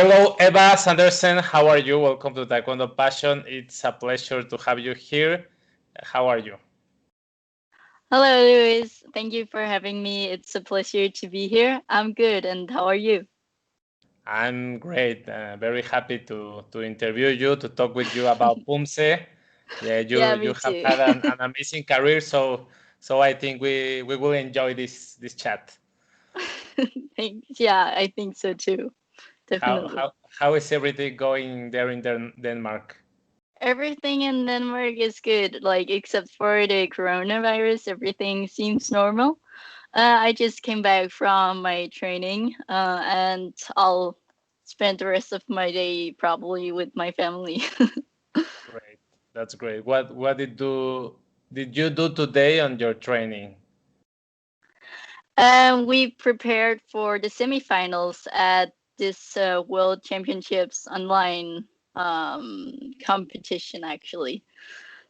Hello, Eva Sandersen. How are you? Welcome to Taekwondo Passion. It's a pleasure to have you here. How are you? Hello, Luis. Thank you for having me. It's a pleasure to be here. I'm good, and how are you? I'm great. Very happy to interview you, to talk with you about Poomsae. Yeah, Yeah, you me have too. had an amazing career, so I think we will enjoy this chat. Thanks. Yeah, I think so too. How Definitely. how how is everything going there in Denmark? Everything in Denmark is good, like except for the coronavirus, everything seems normal. I just came back from my training, and I'll spend the rest of my day probably with my family. Great, that's great. What did you do today on your training? We prepared for the semifinals at this World Championships online competition, actually.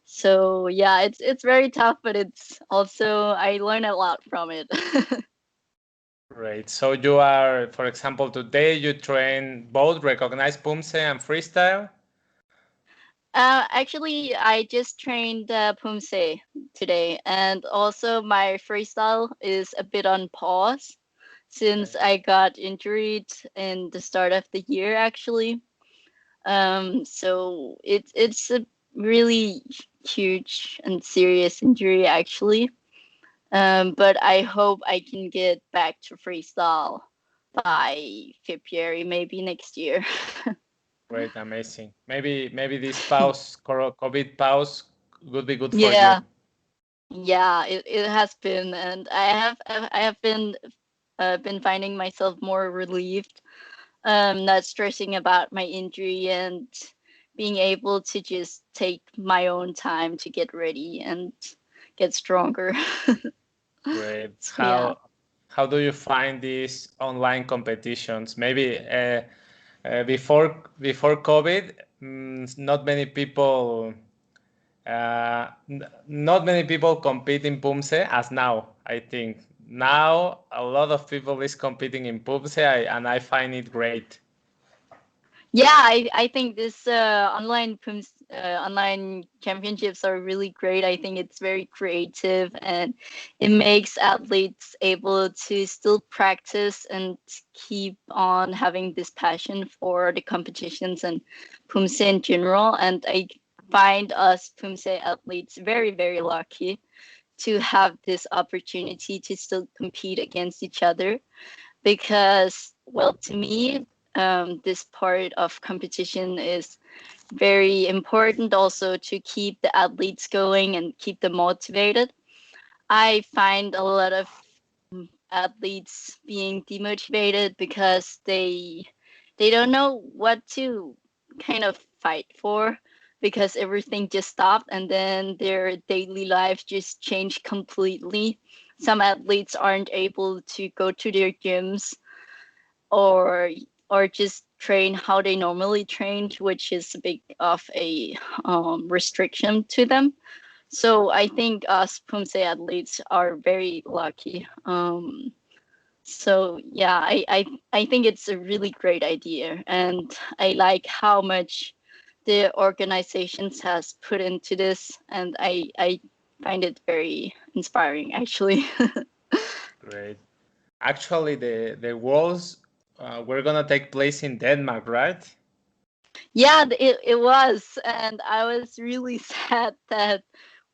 So yeah, it's very tough, but it's also I learn a lot from it. Great. So you are, for example, today you train both recognized Poomsae and freestyle? Actually, I just trained Poomsae today, and also my freestyle is a bit on pause since I got injured in the start of the year, actually. So it's a really huge and serious injury, actually. But I hope I can get back to freestyle by February, maybe next year. Great, amazing. Maybe this pause, COVID pause, would be good for you. Yeah, yeah, it has been, and I have been finding myself more relieved, not stressing about my injury and being able to just take my own time to get ready and get stronger. Great. So yeah. How do you find these online competitions? Maybe before COVID, not many people not many people compete in Poomsae as now. I think now a lot of people is competing in Poomsae, and I find it great. Yeah, I think this online championships are really great. I think it's very creative and it makes athletes able to still practice and keep on having this passion for the competitions and Poomsae in general. And I find us Poomsae athletes very, very lucky to have this opportunity to still compete against each other because, well, to me, this part of competition is very important also to keep the athletes going and keep them motivated. I find a lot of athletes being demotivated because they don't know what to kind of fight for because everything just stopped and then their daily life just changed completely. Some athletes aren't able to go to their gyms or just train how they normally train, which is a big of a restriction to them. So I think us Poomsae athletes are very lucky. So yeah, I think it's a really great idea, and I like how much the organizations has put into this, and I find it very inspiring, actually. Great. Actually, the Worlds were gonna take place in Denmark, right? Yeah, it was, and I was really sad that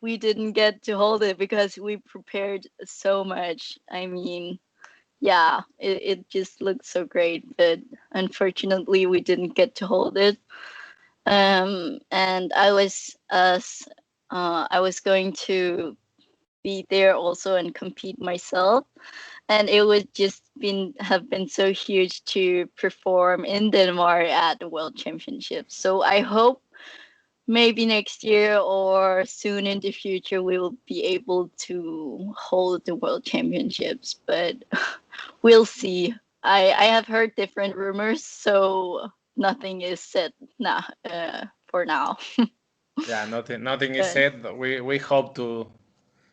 we didn't get to hold it because we prepared so much. I mean, yeah, it just looked so great, but unfortunately we didn't get to hold it. And I was going to be there also and compete myself, and it would just been have been so huge to perform in Denmark at the World Championships. So I hope maybe next year or soon in the future we will be able to hold the World Championships, but we'll see. I have heard different rumors, so nothing is set now for now. Yeah, nothing is But said. We hope to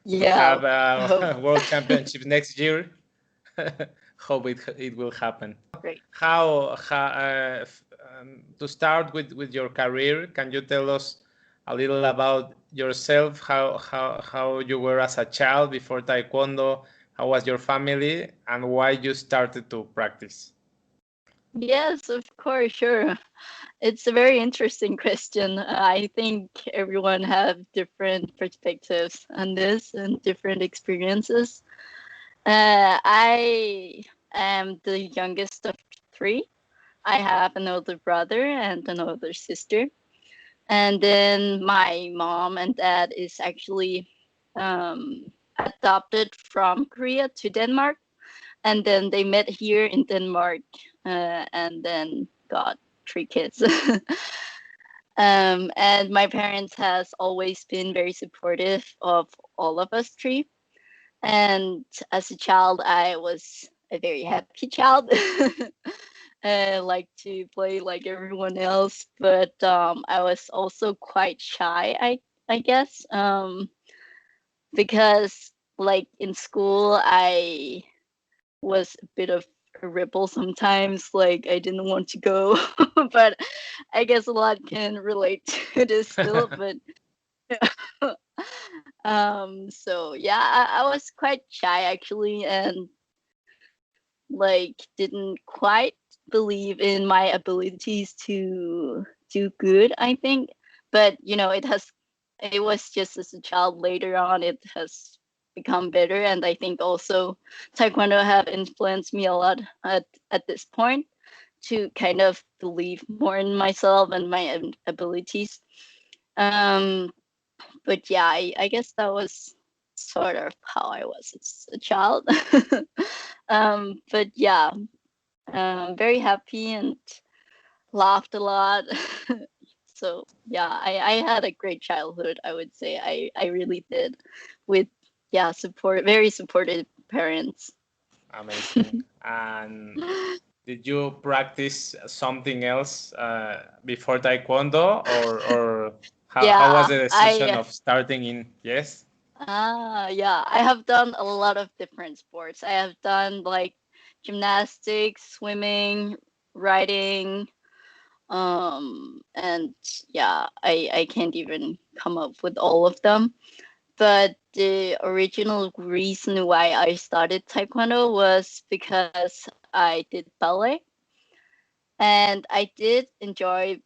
yeah, have I hope. World Championships next year. Hope it will happen. great. To start with your career, can you tell us a little about yourself? How you were as a child before Taekwondo? How was your family, and why you started to practice? Yes, of course, sure. It's a very interesting question. I think everyone have different perspectives on this and different experiences. I am the youngest of three. I have an older brother and an older sister. And then my mom and dad is actually adopted from Korea to Denmark. And then they met here in Denmark and then got three kids. And my parents has always been very supportive of all of us three. And as a child, I was a very happy child. Like to play like everyone else, but I was also quite shy, I guess, because like in school, I was a bit of a rebel sometimes. Like I didn't want to go, but I guess a lot can relate to this still. But so yeah, I was quite shy actually, and like didn't quite believe in my abilities to do good, I think. But it was just as a child. Later on it has become better, and I think also Taekwondo have influenced me a lot at this point to kind of believe more in myself and my abilities. um but yeah, I guess that was sort of how I was as a child. But yeah, very happy and laughed a lot. So yeah, I had a great childhood, I would say. I really did, with very supportive parents. Amazing. And did you practice something else before Taekwondo, or how was Yeah, the decision of starting in? Yes. yeah, I have done a lot of different sports. I have done like gymnastics, swimming, riding, and yeah, I can't even come up with all of them. But the original reason why I started Taekwondo was because I did ballet, and I did enjoy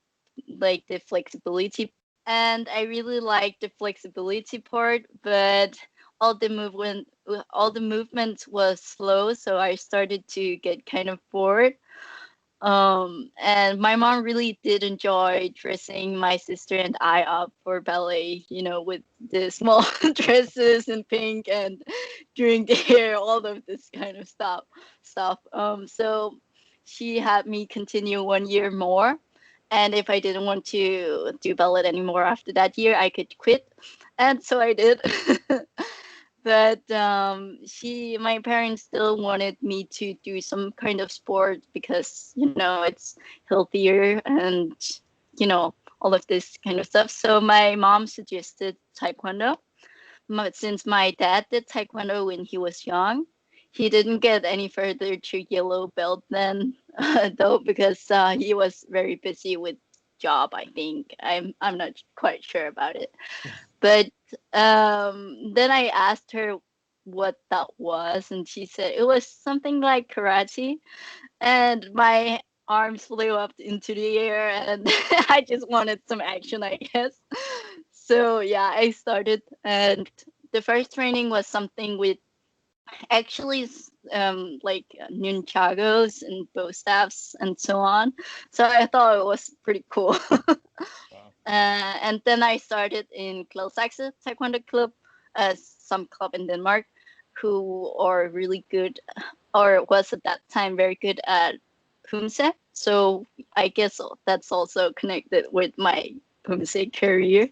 like the flexibility, and I really liked the flexibility part, but all the movement was slow, so I started to get kind of bored. And my mom really did enjoy dressing my sister and I up for ballet, with the small dresses in pink and doing the hair, all of this kind of stuff. So she had me continue 1 year more. And if I didn't want to do ballet anymore after that year, I could quit. And so I did. But my parents still wanted me to do some kind of sport because it's healthier and all of this kind of stuff. So my mom suggested taekwondo. Since my dad did taekwondo when he was young, he didn't get any further to yellow belt then, though, because he was very busy with job. I think I'm not quite sure about it. But then I asked her what that was, and she said it was something like karate. And my arms flew up into the air, and I just wanted some action, I guess. So yeah, I started, and the first training was something with actually like nunchagos and bow staffs and so on. So I thought it was pretty cool. Wow. And then I started in Gladsaxe Taekwondo Club, some club in Denmark, who are really good, or was at that time very good at Poomsae. So I guess that's also connected with my Poomsae career.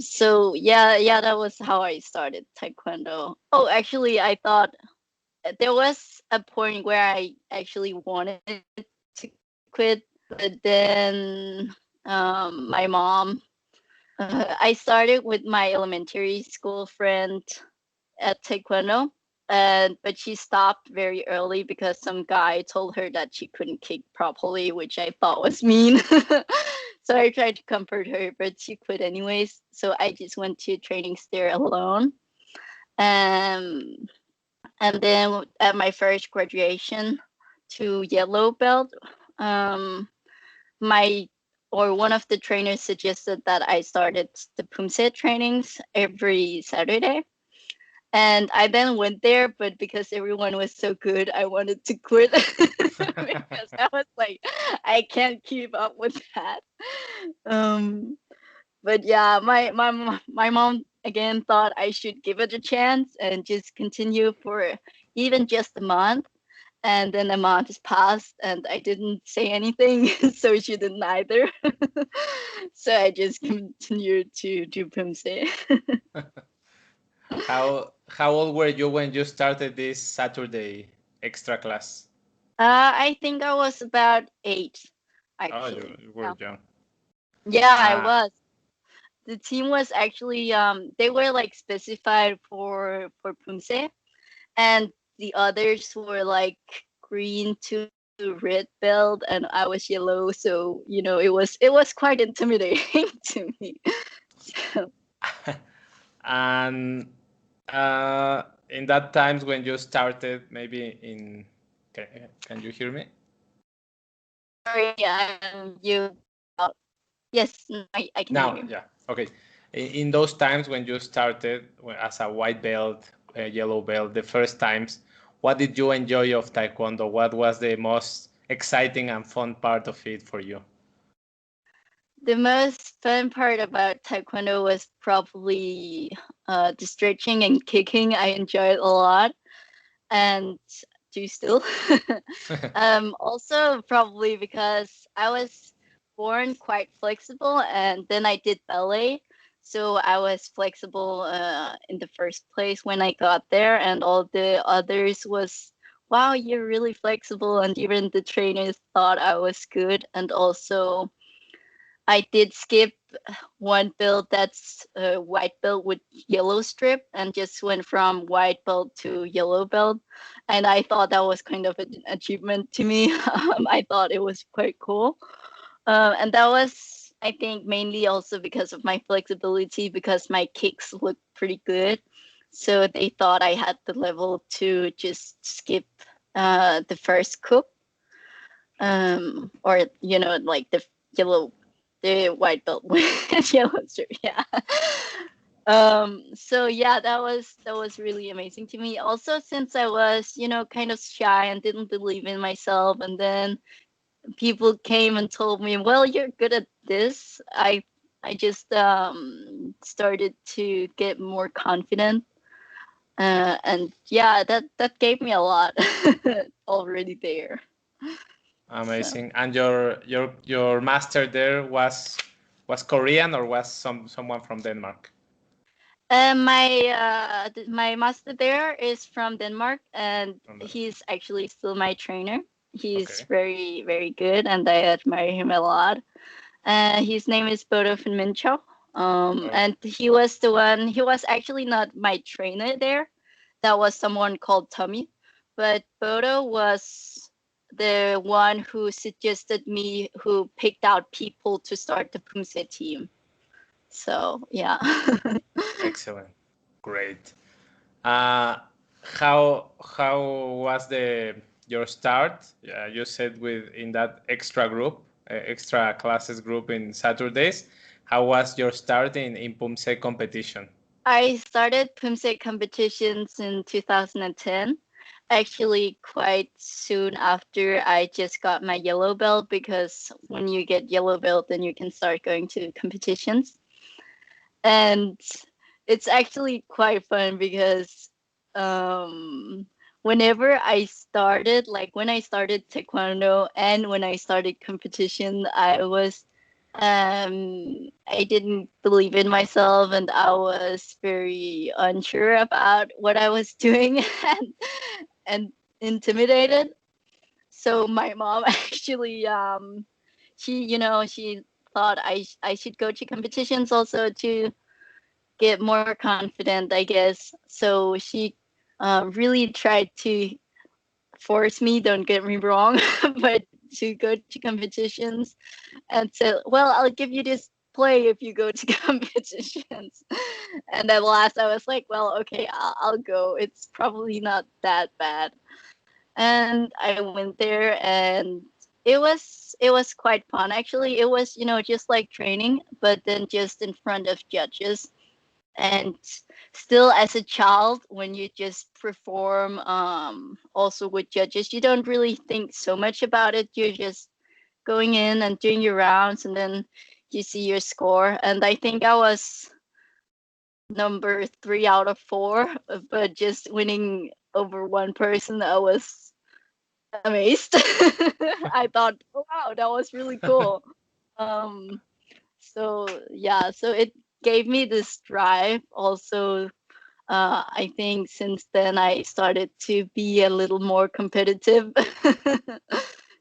So yeah, that was how I started Taekwondo. Oh, actually, I thought there was a point where I actually wanted to quit, but then my mom. I started with my elementary school friend at Taekwondo, but she stopped very early because some guy told her that she couldn't kick properly, which I thought was mean. So I tried to comfort her, but she quit anyways. So I just went to training there alone. Um, and then at my first graduation to yellow belt, um, one of the trainers suggested that I started the Poomsae trainings every Saturday. And I then went there, but because everyone was so good, I wanted to quit because I was like, I can't keep up with that. But yeah, my mom again thought I should give it a chance and just continue for even just a month. And then a month has passed, and I didn't say anything, so she didn't either. So I just continued to do Poomsae. How old were you when you started this Saturday extra class? I think I was about 8, Oh, actually. you were young. Yeah, I Uh, was. The team was actually they were like specified for Poomsae, and the others were like green to red belt, and I was yellow, so it was quite intimidating to me. So, and in that times when you started, maybe can you hear me? sorry, you. Yes, I can hear Now, you. yeah, okay. In those times when you started as a white belt, a yellow belt, the first times, what did you enjoy of Taekwondo? What was the most exciting and fun part of it for you? The most fun part about Taekwondo was probably the stretching and kicking. I enjoyed a lot, and do still. Also, probably because I was born quite flexible, and then I did ballet, so I was flexible in the first place when I got there, and all the others was, wow, you're really flexible, and even the trainers thought I was good, and also I did skip one belt that's a white belt with yellow strip and just went from white belt to yellow belt. And I thought that was kind of an achievement to me. I thought it was quite cool. And that was, I think, mainly also because of my flexibility, because my kicks looked pretty good. So they thought I had the level to just skip the first coup, or, like the white belt with yellow strip. Yeah. So yeah, that was really amazing to me. Also, since I was, kind of shy and didn't believe in myself, and then people came and told me, well, you're good at this. I just started to get more confident. And yeah, that gave me a lot already there. So. Amazing. And your master there was Korean or was someone from Denmark? My master there is from Denmark, and From the- he's actually still my trainer. He's Okay. very, very good, and I admire him a lot. His name is Bodo von Minchow. Oh, And he was the one. He was actually not my trainer there. That was someone called Tommy, but Bodo was the one who suggested me, who picked out people to start the Poomsae team. So yeah. excellent. Great. Uh, how was the your start? You said with in that extra group, extra classes group in Saturdays. How was your start in Poomsae competition? I started Poomsae competitions in 2010, actually quite soon after I just got my yellow belt, because when you get yellow belt, then you can start going to competitions. And it's actually quite fun because um, whenever I started, like when I started Taekwondo and when I started competition, I didn't believe in myself, and I was very unsure about what I was doing, and intimidated. So my mom actually she thought I should go to competitions also to get more confident, I guess. So she really tried to force me, don't get me wrong, but to go to competitions and said, well, I'll give you this play if you go to competitions. And at last I was like, well, okay, I'll go. It's probably not that bad. And I went there, and it was quite fun. Actually, it was, just like training, but then just in front of judges. And still, as a child, when you just perform also with judges, you don't really think so much about it. You're just going in and doing your rounds, and then you see your score. And I think I was number 3 out of 4, but just winning over one person, I was amazed. I thought, oh, wow, that was really cool. um so yeah, so it gave me this drive also. I think since then I started to be a little more competitive.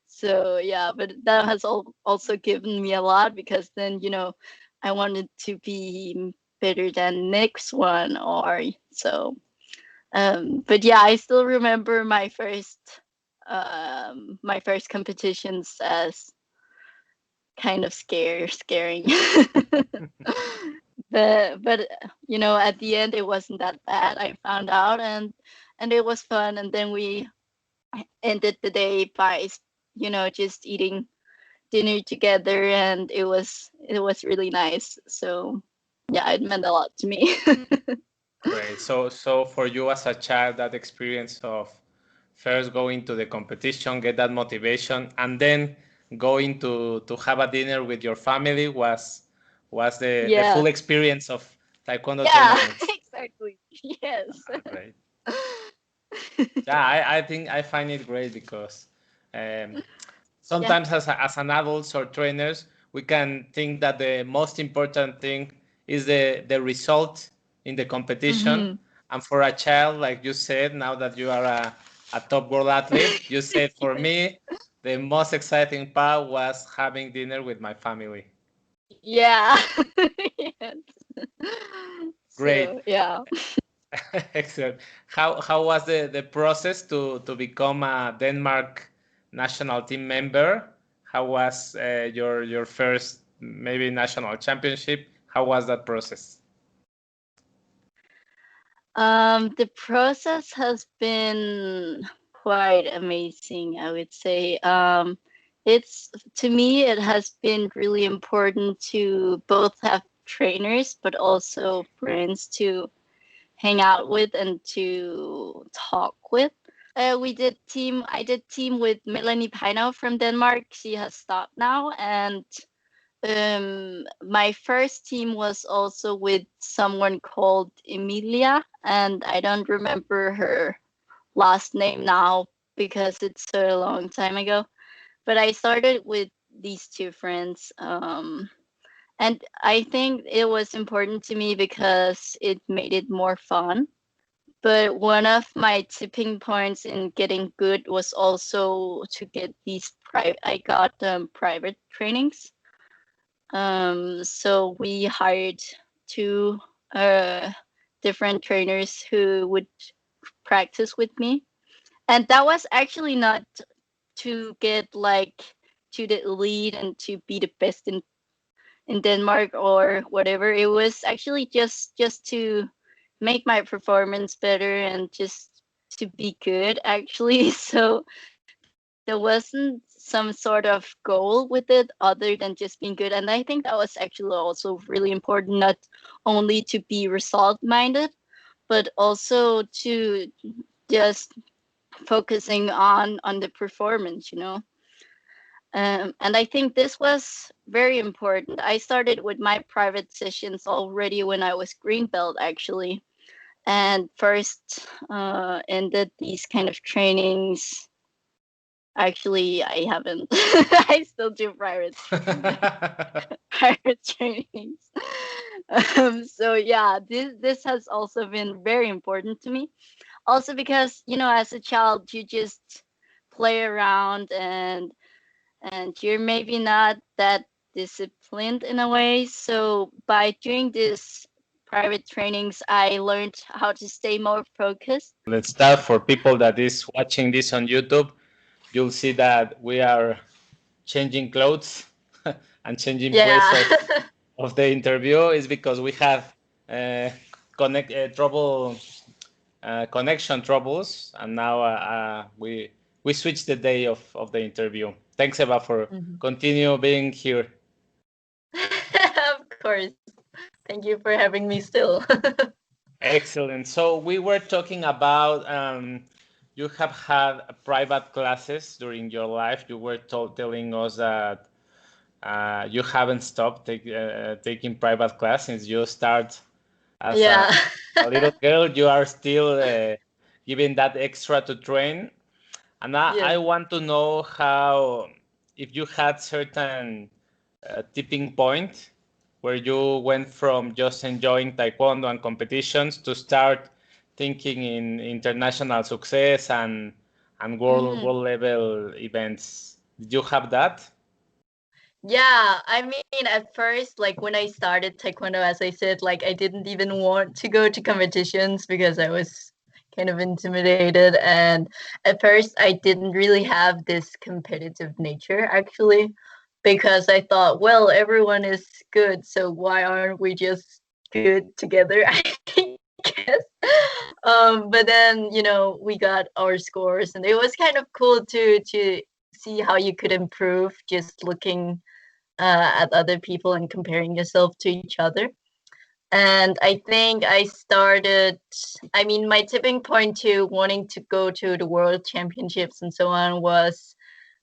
So yeah, but that has also given me a lot, because then, I wanted to be better than next one, or so. But yeah, I still remember my first competitions as kind of scaring. But at the end it wasn't that bad. I found out, and it was fun. And then we ended the day by just eating dinner together, and it was really nice. So yeah, it meant a lot to me. Great. So for you as a child, that experience of first going to the competition, get that motivation, and then going to have a dinner with your family was the Yeah, full experience of Taekwondo yeah. tournaments. Exactly. Yes. Great. Yeah, I think I find it great because um, Yeah. sometimes as an adults or trainers, we can think that the most important thing is the result in the competition. Hmm. And for a child, like you said, now that you are a top world athlete, you said for me, the most exciting part was having dinner with my family. Yeah. Yes. Great. So yeah. Excellent. How was the process to become a Denmark national team member? How was your first maybe national championship? How was that process? The process has been quite amazing, I would say. It's to me, it has been really important to both have trainers, but also friends to hang out with and to talk with. I did team with Melanie Peinau from Denmark. She has stopped now, and my first team was also with someone called Emilia, and I don't remember her last name now because it's so long time ago. But I started with these two friends, and I think it was important to me because it made it more fun. But one of my tipping points in getting good was also to get these private. I got private trainings. So we hired two uh, different trainers who would practice with me. And that was actually not to get like to the elite and to be the best in Denmark or whatever. It was actually just to make my performance better and just to be good actually. So there wasn't some sort of goal with it other than just being good. And I think that was actually also really important, not only to be result minded, but also to just focusing on the performance. And I think this was very important. I started with my private sessions already when I was green belt, actually, and first ended these kind of trainings. Actually, I haven't. I still do private trainings. So yeah, this has also been very important to me. Also because as a child, you just play around, and you're maybe not that disciplined in a way. So by doing this private trainings, I learned how to stay more focused. Let's start. For people that is watching this on YouTube, you'll see that we are changing clothes and changing place of the interview. Is because we have connection troubles, and now we switched the day of the interview. Thanks, Eva, for continue being here. Of course. Thank you for having me still. Excellent. So we were talking about you have had private classes during your life. You were telling us that you haven't stopped taking private class since you start as a little girl. You are still giving that extra to train. And I want to know how, if you had certain tipping point where you went from just enjoying Taekwondo and competitions to start thinking in international success and world level events. Did you have that? Yeah, I mean, at first, like when I started Taekwondo, as I said, like I didn't even want to go to competitions because I was kind of intimidated. And at first, I didn't really have this competitive nature, actually, because I thought, well, everyone is good, so why aren't we just good together? I guess. But then, you know, we got our scores, and it was kind of cool to see how you could improve just looking at other people and comparing yourself to each other. And I think I mean, my tipping point to wanting to go to the World Championships and so on was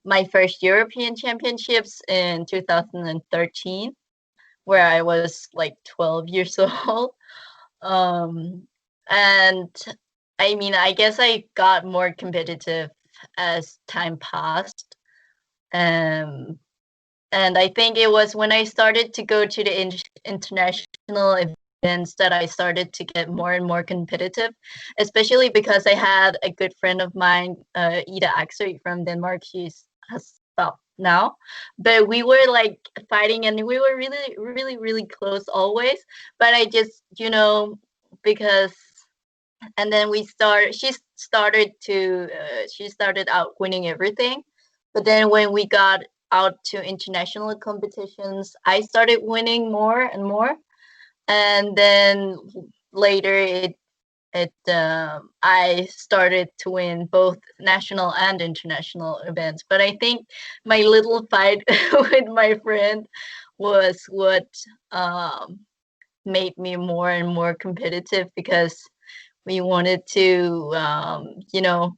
my first European Championships in 2013, where I was like 12 years old. And I mean, I guess I got more competitive as time passed. Um, and I think it was when I started to go to the international events that I started to get more and more competitive, especially because I had a good friend of mine, Ida Axel from Denmark. Has stopped now, but we were like fighting, and we were really, really, really close always. But I just, you know, because, and then she started out winning everything. But then when we got out to international competitions, I started winning more and more. And then later I started to win both national and international events. But I think my little fight with my friend was what made me more and more competitive, because we wanted to, you know,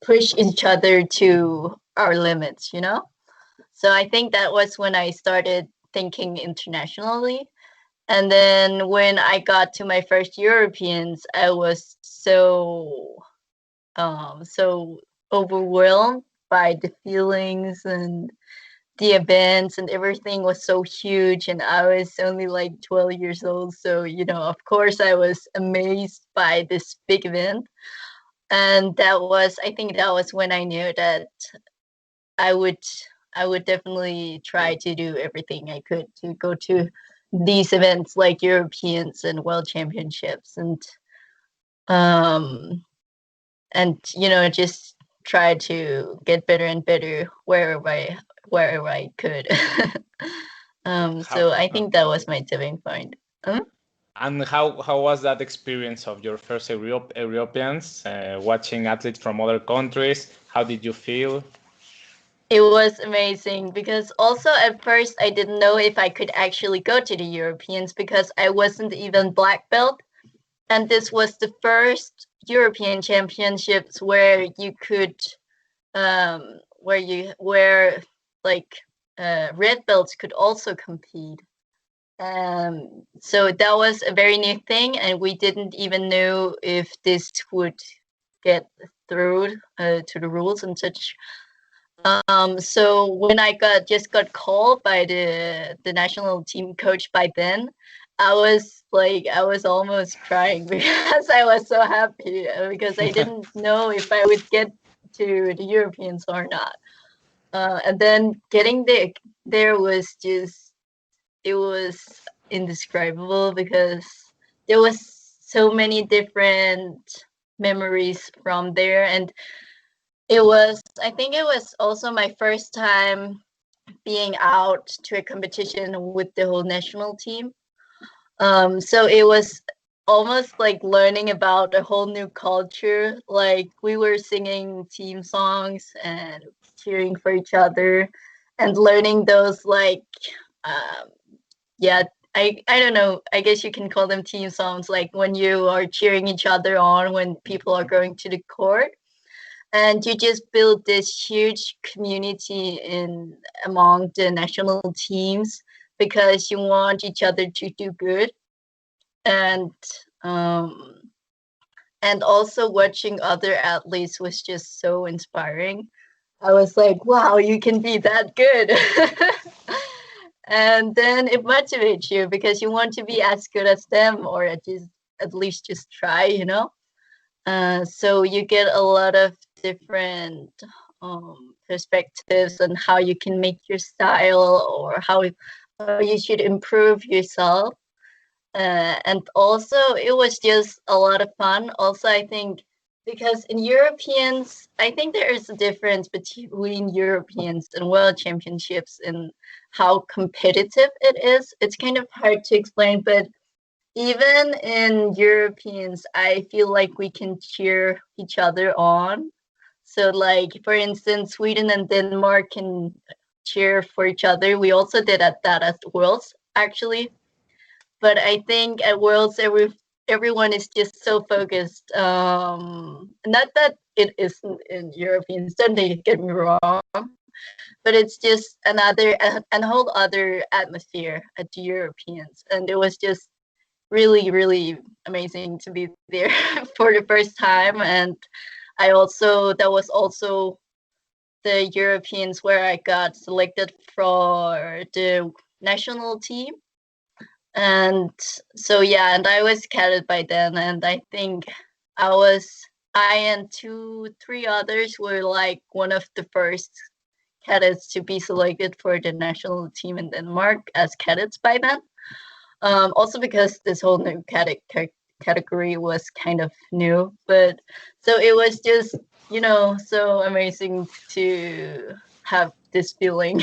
push each other to our limits, you know? So I think that was when I started thinking internationally. And then when I got to my first Europeans, I was so overwhelmed by the feelings and the events, and everything was so huge, and I was only like 12 years old. So, you know, of course I was amazed by this big event. And I think that was when I knew that I would definitely try to do everything I could to go to these events like Europeans and World Championships, and you know, just try to get better and better wherever I could. So I think that was my tipping point. And how was that experience of your first Europeans, watching athletes from other countries? How did you feel? It was amazing, because also at first I didn't know if I could actually go to the Europeans, because I wasn't even black belt. And this was the first European Championships where you could, where like red belts could also compete. So that was a very new thing, and we didn't even know if this would get through to the rules and such. So when I got called by the national team coach by then, I was almost crying because I was so happy, because I didn't know if I would get to the Europeans or not. And then getting there was just it was indescribable because there was so many different memories from there. And I think it was also my first time being out to a competition with the whole national team. So it was almost like learning about a whole new culture. Like we were singing team songs and cheering for each other and learning those like, yeah, I don't know, I guess you can call them team songs, like when you are cheering each other on when people are going to the court. And you just build this huge community among the national teams because you want each other to do good. And also watching other athletes was just so inspiring. I was like, wow, you can be that good. And then it motivates you because you want to be as good as them, or at least just try, you know. So you get a lot of different perspectives on how you can make your style, or how you should improve yourself. And also it was just a lot of fun. Also, I think because in Europeans, I think there is a difference between Europeans and World Championships in how competitive it is. It's kind of hard to explain, but even in Europeans, I feel like we can cheer each other on. So like, for instance, Sweden and Denmark can cheer for each other. We also did that at Worlds, actually. But I think at Worlds, everyone is just so focused. Not that it isn't in Europeans, don't get me wrong, but it's just a whole other atmosphere at the Europeans. And it was just really, really amazing to be there for the first time. And that was also the Europeans where I got selected for the national team. And so, yeah, and I was cadets by then. And I think I and 3 others were like one of the first cadets to be selected for the national team in Denmark as cadets by then. Also because this whole new category was kind of new, but so it was just, so amazing to have this feeling.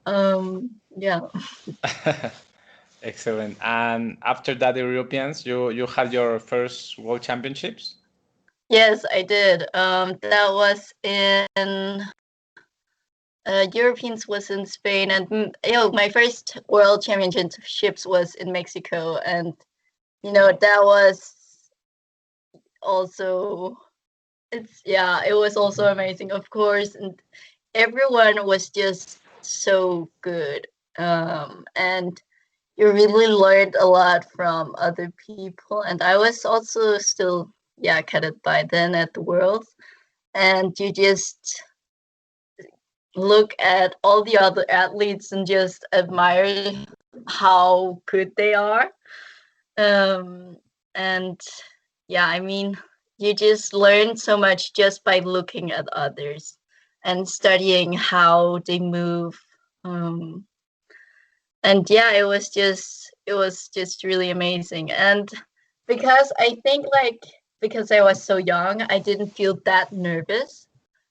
Yeah. Excellent. And after that, the Europeans, you had your first World Championships? Yes, I did. That was in Europeans was in Spain, and my first World Championships was in Mexico, and that was also it was also amazing, of course, and everyone was just so good, and you really learned a lot from other people. And I was also still cadet by then at the Worlds, and you just look at all the other athletes and just admire how good they are. And I mean, you just learn so much just by looking at others and studying how they move. And it was just really amazing. And because I think because I was so young, I didn't feel that nervous.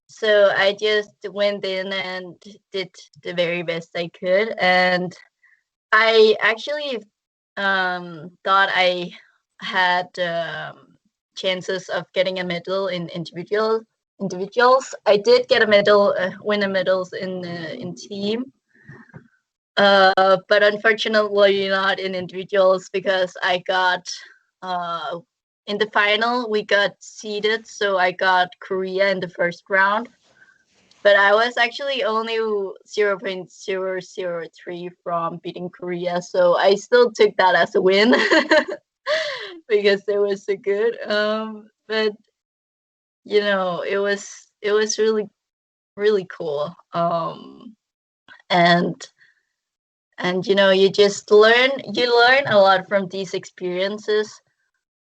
So I just went in and did the very best I could. And I actually thought I had chances of getting a medal in individuals. I did get a medal, win a medals in team. But unfortunately not in individuals, because I got in the final we got seeded, so I got Korea in the first round, but I was actually only 0.003 from beating Korea, so I still took that as a win because they were so good. But it was really, really cool. And you just learn a lot from these experiences.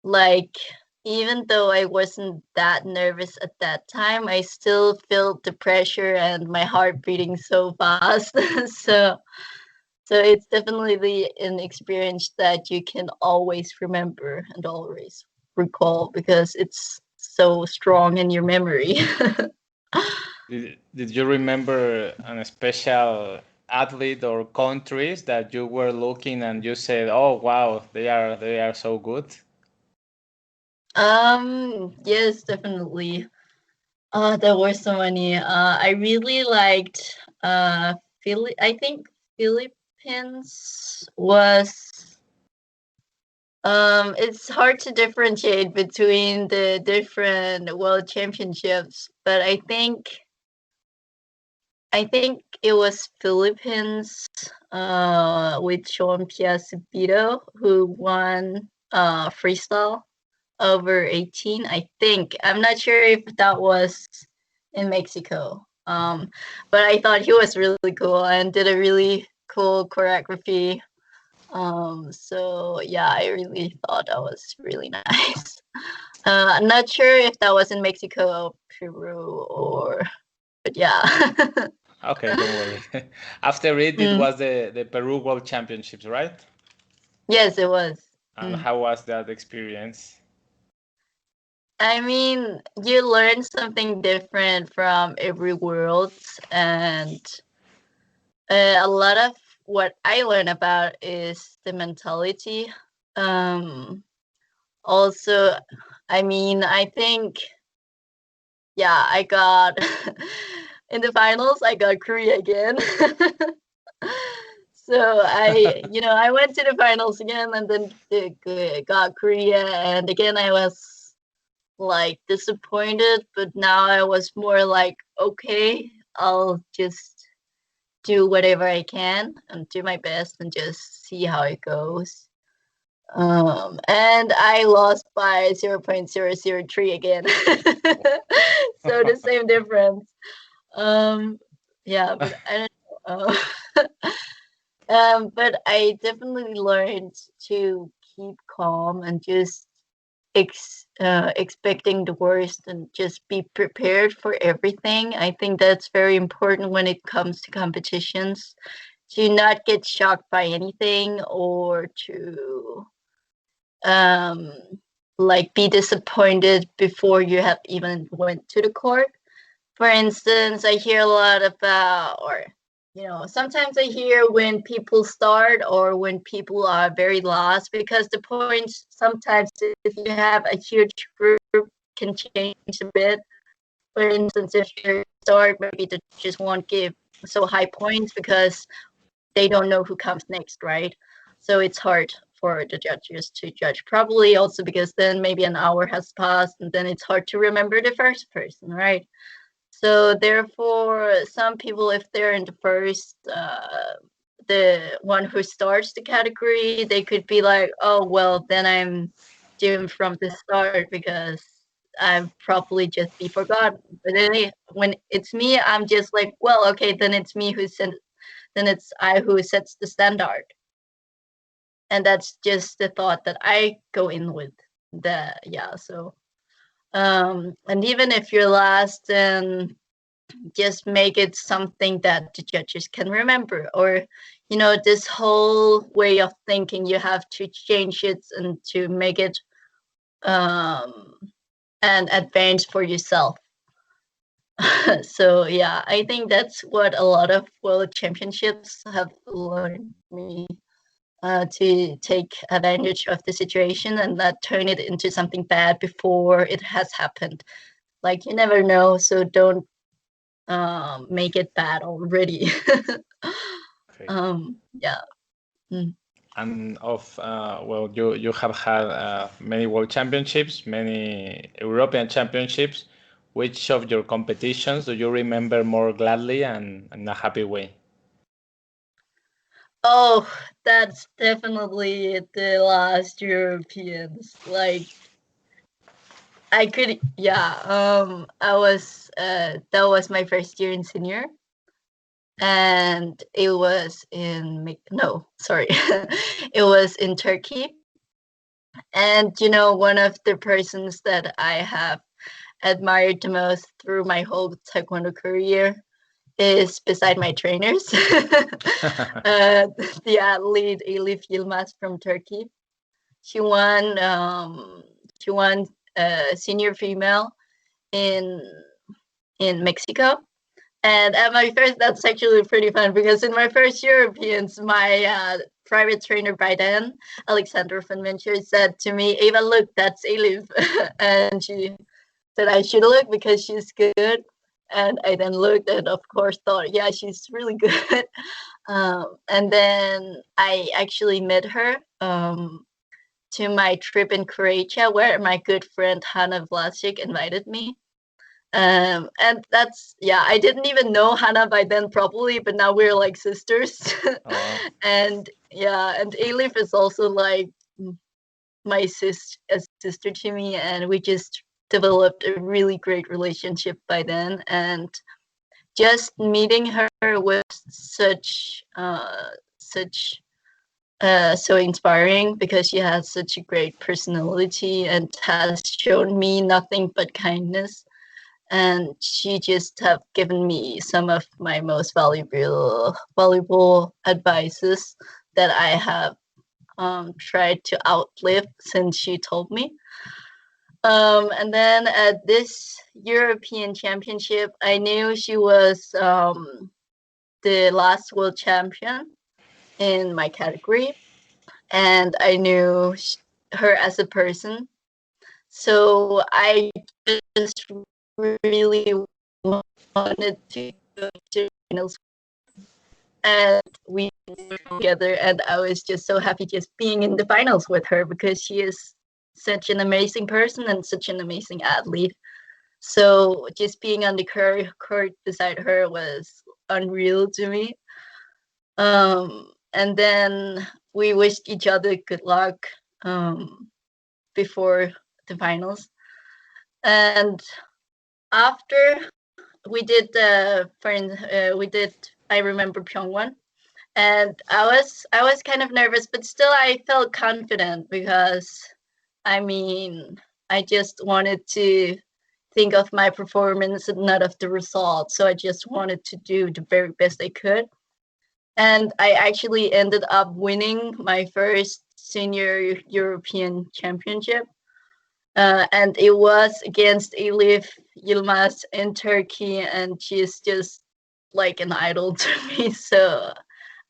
Like, even though I wasn't that nervous at that time, I still felt the pressure and my heart beating so fast. So So it's definitely an experience that you can always remember and always recall because it's so strong in your memory. Did you remember an special athlete or countries that you were looking and you said, "Oh wow, they are so good"? Yes, definitely. There were so many. I really liked I think Philippines was it's hard to differentiate between the different world championships, but I think it was Philippines with Sean Piazubito who won freestyle over 18. I think I'm not sure if that was in Mexico. But I thought he was really cool and did a really cool choreography. So yeah, I really thought that was really nice. I'm not sure if that was in Mexico, Peru, or but yeah. Okay, don't worry. After it Mm, was the Peru World Championships, right? yes, it was. And Mm. how was that experience? I mean, you learn something different from every world, and a lot of what I learn about is the mentality. Um, Also, I mean, I think, yeah, I got in the finals, I got Korea again. So I went to the finals again and then got Korea. And again, I was like disappointed, but now I was more like, okay, I'll just do whatever I can and do my best and just see how it goes. And I lost by 0.003 again. So the same difference. Um, yeah, but I don't know. But I definitely learned to keep calm and just expecting the worst and just be prepared for everything. I think that's very important when it comes to competitions, to not get shocked by anything or to um, like be disappointed before you have even went to the court. For instance, I hear a lot about, or sometimes I hear when people start or when people are very lost because the points sometimes if you have a huge group can change a bit. For instance, if you start, maybe they just won't give so high points because they don't know who comes next, right? So it's hard for the judges to judge. Probably also because then maybe an hour has passed and then it's hard to remember the first person, right? So therefore, some people, if they're in the first, the one who starts the category, they could be like, oh, well, then I'm doomed from the start because I've probably just be forgotten. But then when it's me, I'm just like, well, okay, then it's me then it's I who sets the standard. And that's just the thought that I go in with. So and even if you're last, then just make it something that the judges can remember, or this whole way of thinking, you have to change it and to make it um an advance for yourself. So yeah, I think that's what a lot of world championships have learned me, to take advantage of the situation and not turn it into something bad before it has happened. Like you never know, so don't make it bad already. Okay. Yeah. Mm. And well, you have had many world championships, many European championships. Which of your competitions do you remember more gladly and in a happy way? Oh, that's definitely the last Europeans. Like I could, yeah. I was that was my first year in senior, and it was in no, sorry, it was in Turkey. And one of the persons that I have admired the most through my whole Taekwondo career is beside my trainers. The athlete Elif Yilmaz from Turkey. She won senior female in Mexico. And at my first, that's actually pretty fun because in my first Europeans, my private trainer by then, Alexandra van Venture, said to me, "Eva, look, that's Elif." And she said I should look because she's good. And I then looked and of course thought, yeah, she's really good. And then I actually met her to my trip in Croatia where my good friend Hannah Vlasic invited me. And that's, yeah, I didn't even know Hannah by then properly, but now we're like sisters. And yeah, and Elif is also like my sister to me, and we just developed a really great relationship by then. And just meeting her was so inspiring because she has such a great personality and has shown me nothing but kindness. And she just have given me some of my most valuable advices that I have tried to outlive since she told me. And then at this European Championship, I knew she was the last world champion in my category, and I knew her as a person. So I just really wanted to go to finals, and we were together, and I was just so happy just being in the finals with her because she is such an amazing person and such an amazing athlete. So just being on the court beside her was unreal to me. And then we wished each other good luck before the finals. And after we did I remember Pyeongwon, and I was kind of nervous, but still I felt confident because I mean I just wanted to think of my performance and not of the result. So I just wanted to do the very best I could. And I actually ended up winning my first senior European championship. And it was against Elif Yilmaz in Turkey, and she's just like an idol to me. So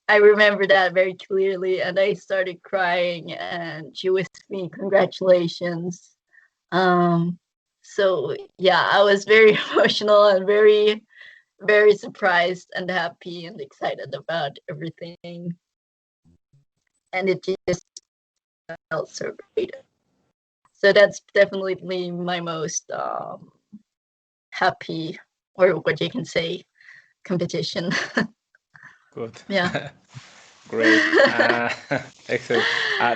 I remember that very clearly, and I started crying, and she wished me congratulations. So yeah, I was very emotional and very, very surprised and happy and excited about everything. And it just felt so great. So that's definitely my most happy, or what you can say, competition. Good. Yeah. Great. Excellent.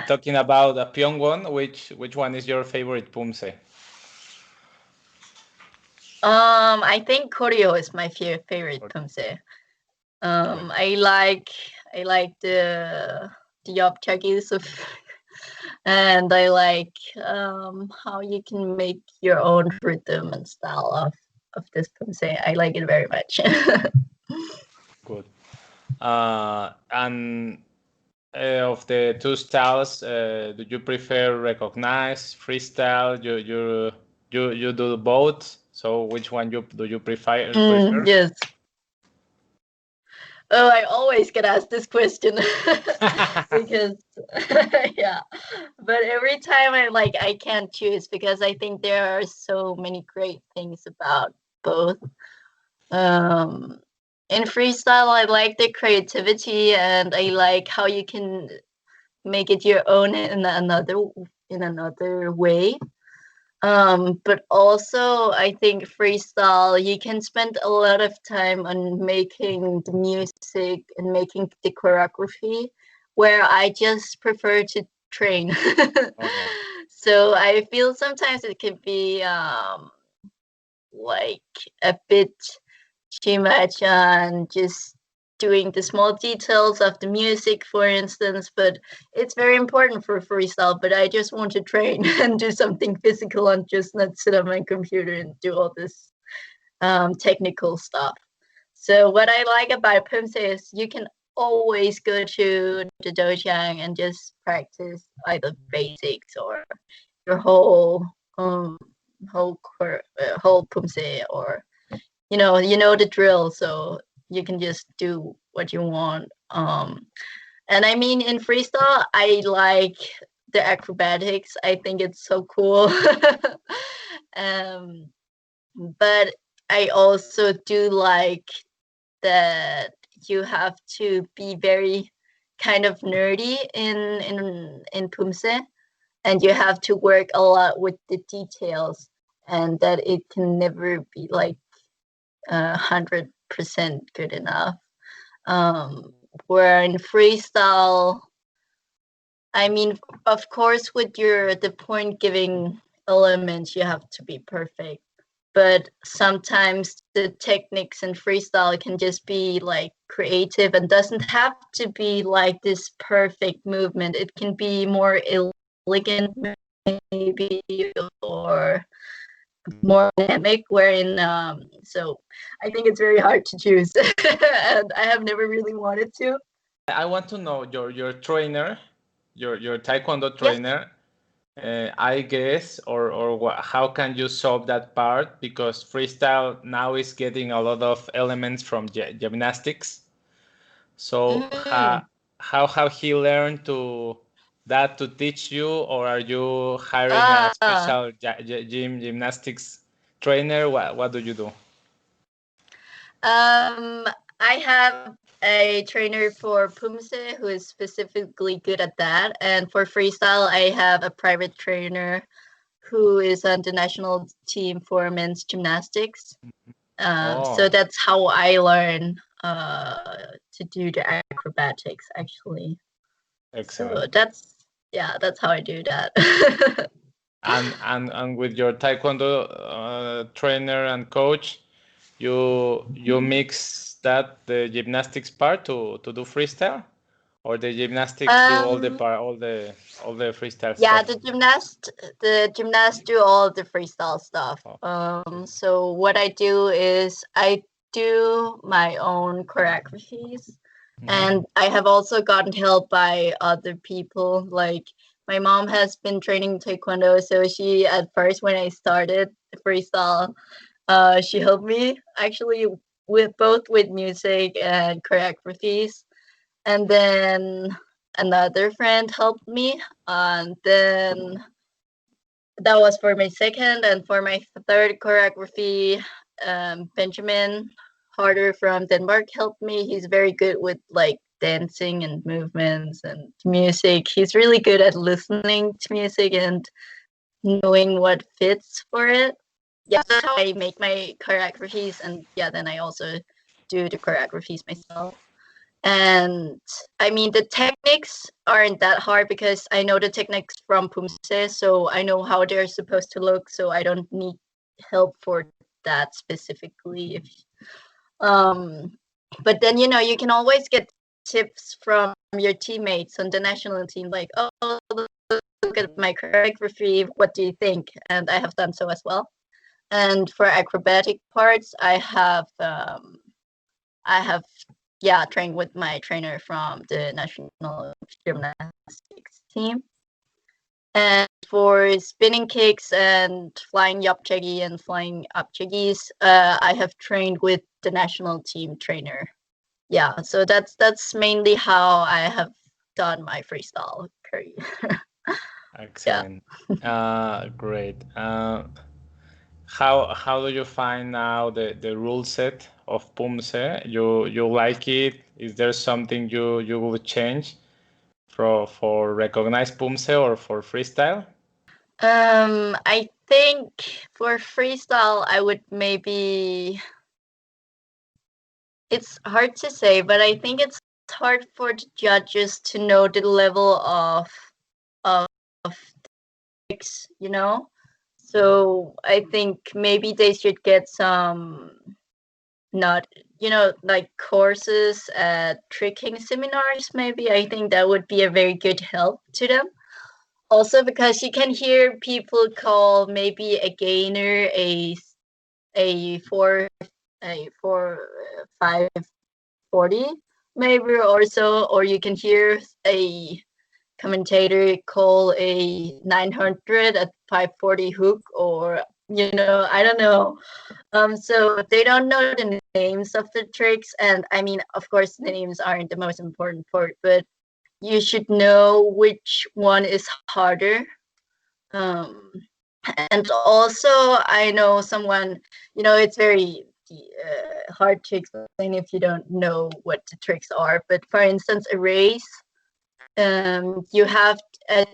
Talking about Pyeongwon, which one is your favorite Poomsae? I think choreo is my favorite Poomsae. I like the Yapchakis of, and I like how you can make your own rhythm and style of this Poomsae. I like it very much. Good. And of the two styles, do you prefer recognized, freestyle? You do both. So which one do you prefer? Yes. Oh, I always get asked this question because yeah, but every time I can't choose because I think there are so many great things about both. In freestyle, I like the creativity and I like how you can make it your own in another way. But also I think freestyle, you can spend a lot of time on making the music and making the choreography, where I just prefer to train. So I feel sometimes it can be like a bit too much on just doing the small details of the music, for instance, but it's very important for freestyle. But I just want to train and do something physical and just not sit on my computer and do all this technical stuff. So what I like about Poomsae is you can always go to the dojang and just practice either basics or your whole Poomsae, or you know the drill, so you can just do what you want. And I mean, in freestyle, I like the acrobatics. I think it's so cool. um, but I also do like that you have to be very kind of nerdy in Poomsae, and you have to work a lot with the details, and that it can never be like 100% good enough. Where in freestyle, I mean, of course, with the point giving elements, you have to be perfect. But sometimes the techniques in freestyle can just be like creative and doesn't have to be like this perfect movement. It can be more elegant, maybe, or more dynamic. Wherein, so I think it's very hard to choose, and I have never really wanted to. I want to know your trainer, your Taekwondo Yes. trainer. I guess, or how can you solve that part? Because freestyle now is getting a lot of elements from gymnastics. So how have he learned to teach you, or are you hiring a special gymnastics trainer? What do you do? I have a trainer for Poomsae who is specifically good at that, and for freestyle, I have a private trainer who is on the national team for men's gymnastics. So that's how I learn to do the acrobatics, actually. Excellent. So that's how I do that. and with your Taekwondo trainer and coach, you mix that the gymnastics part to do freestyle, or the gymnastics do all the freestyle yeah, stuff? the gymnasts do all the freestyle stuff. So what I do is I do my own choreographies, and I have also gotten help by other people. Like my mom has been training Taekwondo, so she, at first when I started freestyle, she helped me actually with music and choreographies, and then another friend helped me, and then that was for my second. And for my third choreography, Benjamin Harder from Denmark helped me. He's very good with like dancing and movements and music. He's really good at listening to music and knowing what fits for it. Yeah, that's how I make my choreographies, and yeah, then I also do the choreographies myself. And I mean, the techniques aren't that hard because I know the techniques from Poomsae, so I know how they're supposed to look, so I don't need help for that specifically. But then, you can always get tips from your teammates on the national team, like, oh, look at my choreography, what do you think? And I have done so as well. And for acrobatic parts, I have trained with my trainer from the national gymnastics team. And for spinning kicks and flying Yapchaki and flying Yapchakis, I have trained with the national team trainer. Yeah, so that's mainly how I have done my freestyle career. Excellent. Great. How do you find now the rule set of Poomsae? You like it? Is there something you would change for Recognized Poomsae or for freestyle? I think for freestyle, I would maybe. It's hard to say, but I think it's hard for the judges to know the level of tricks, So I think maybe they should get some, not, like courses at tricking seminars, maybe. I think that would be a very good help to them. Also, because you can hear people call maybe a gainer a fourth for 540 maybe or so, or you can hear a commentator call a 900 at 540 hook, or I don't know. So they don't know the names of the tricks, and I mean, of course, the names aren't the most important part, but you should know which one is harder. And also, I know someone, it's very hard to explain if you don't know what the tricks are. But for instance, a race, you have a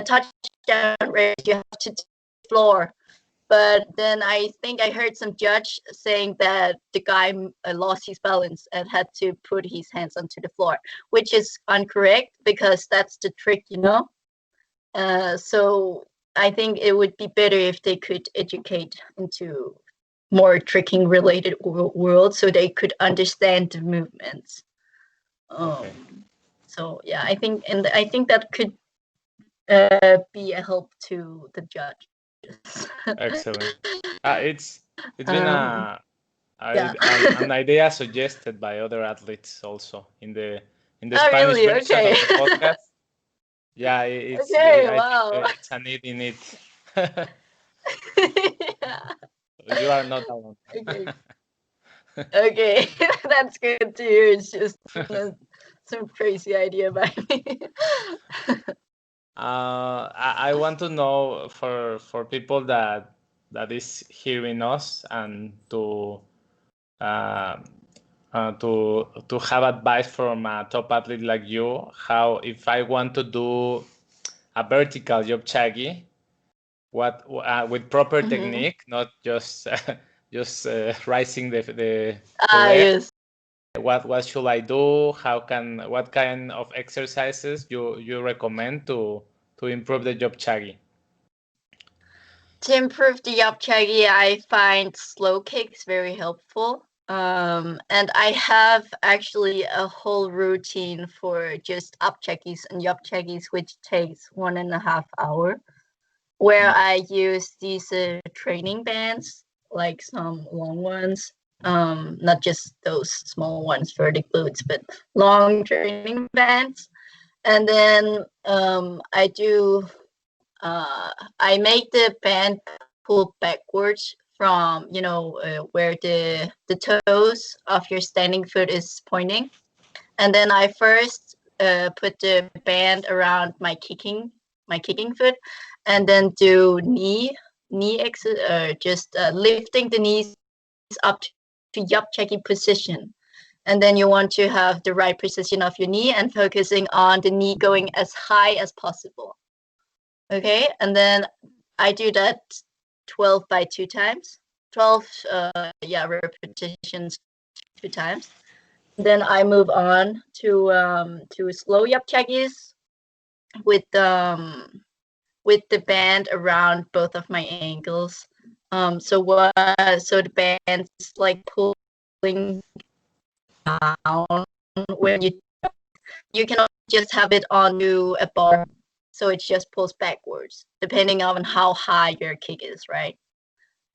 touchdown race, you have to floor. But then I think I heard some judge saying that the guy lost his balance and had to put his hands onto the floor, which is incorrect because that's the trick, So I think it would be better if they could educate into more tricking related world so they could understand the movements. Okay. So yeah, I think that could be a help to the judge. Excellent. It's been yeah. an idea suggested by other athletes also in the Oh, Spanish really? version Okay. of the podcast. Yeah, it's Okay, I wow. think it's a need in it. Yeah. You are not alone. Okay. Okay, that's good to hear. It's just some crazy idea by me. I want to know for people that is hearing us and to have advice from a top athlete like you, how if I want to do a vertical Yapchaki, what with proper technique, not just rising the leg. Yes. What should I do? What kind of exercises you recommend to improve the Yapchaki? To improve the Yapchaki, I find slow kicks very helpful. And I have actually a whole routine for just Yapchakis and Yapchakis, which takes 1.5 hours, where I use these training bands, like some long ones, not just those small ones for the glutes, but long training bands. And then I make the band pull backwards from where the toes of your standing foot is pointing, and then I first put the band around my kicking foot, and then do knee just lifting the knees up to Yapchaki position. And then you want to have the right position of your knee and focusing on the knee going as high as possible. Okay, and then I do that 12 by 2 times. 12 repetitions 2 times. Then I move on to slow Yapchakis with the band around both of my ankles. So the band's like pulling down when you can just have it onto a bar, so it just pulls backwards depending on how high your kick is, right?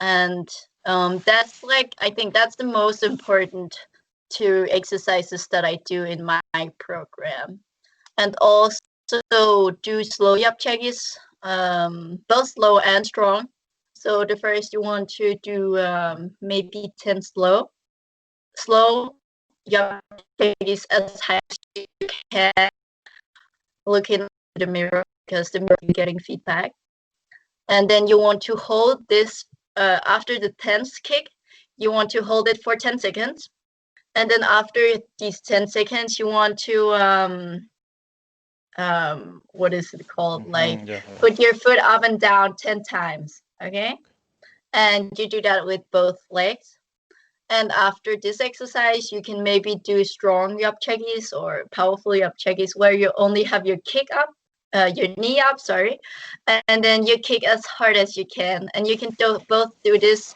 And that's I think that's the most important 2 exercises that I do in my program. And also do slow Yapchakis, both slow and strong. So the first you want to do maybe 10 slow Yapchakis as high as you can, looking at the mirror because the mirror is getting feedback. And then you want to hold this after the 10th kick, you want to hold it for 10 seconds. And then after these 10 seconds, you want to what is it called? Put your foot up and down 10 times. Okay. And you do that with both legs. And after this exercise, you can maybe do strong Yapchakis or powerful Yapchakis where you only have your kick up, your knee up, sorry, and then you kick as hard as you can. And you can both do this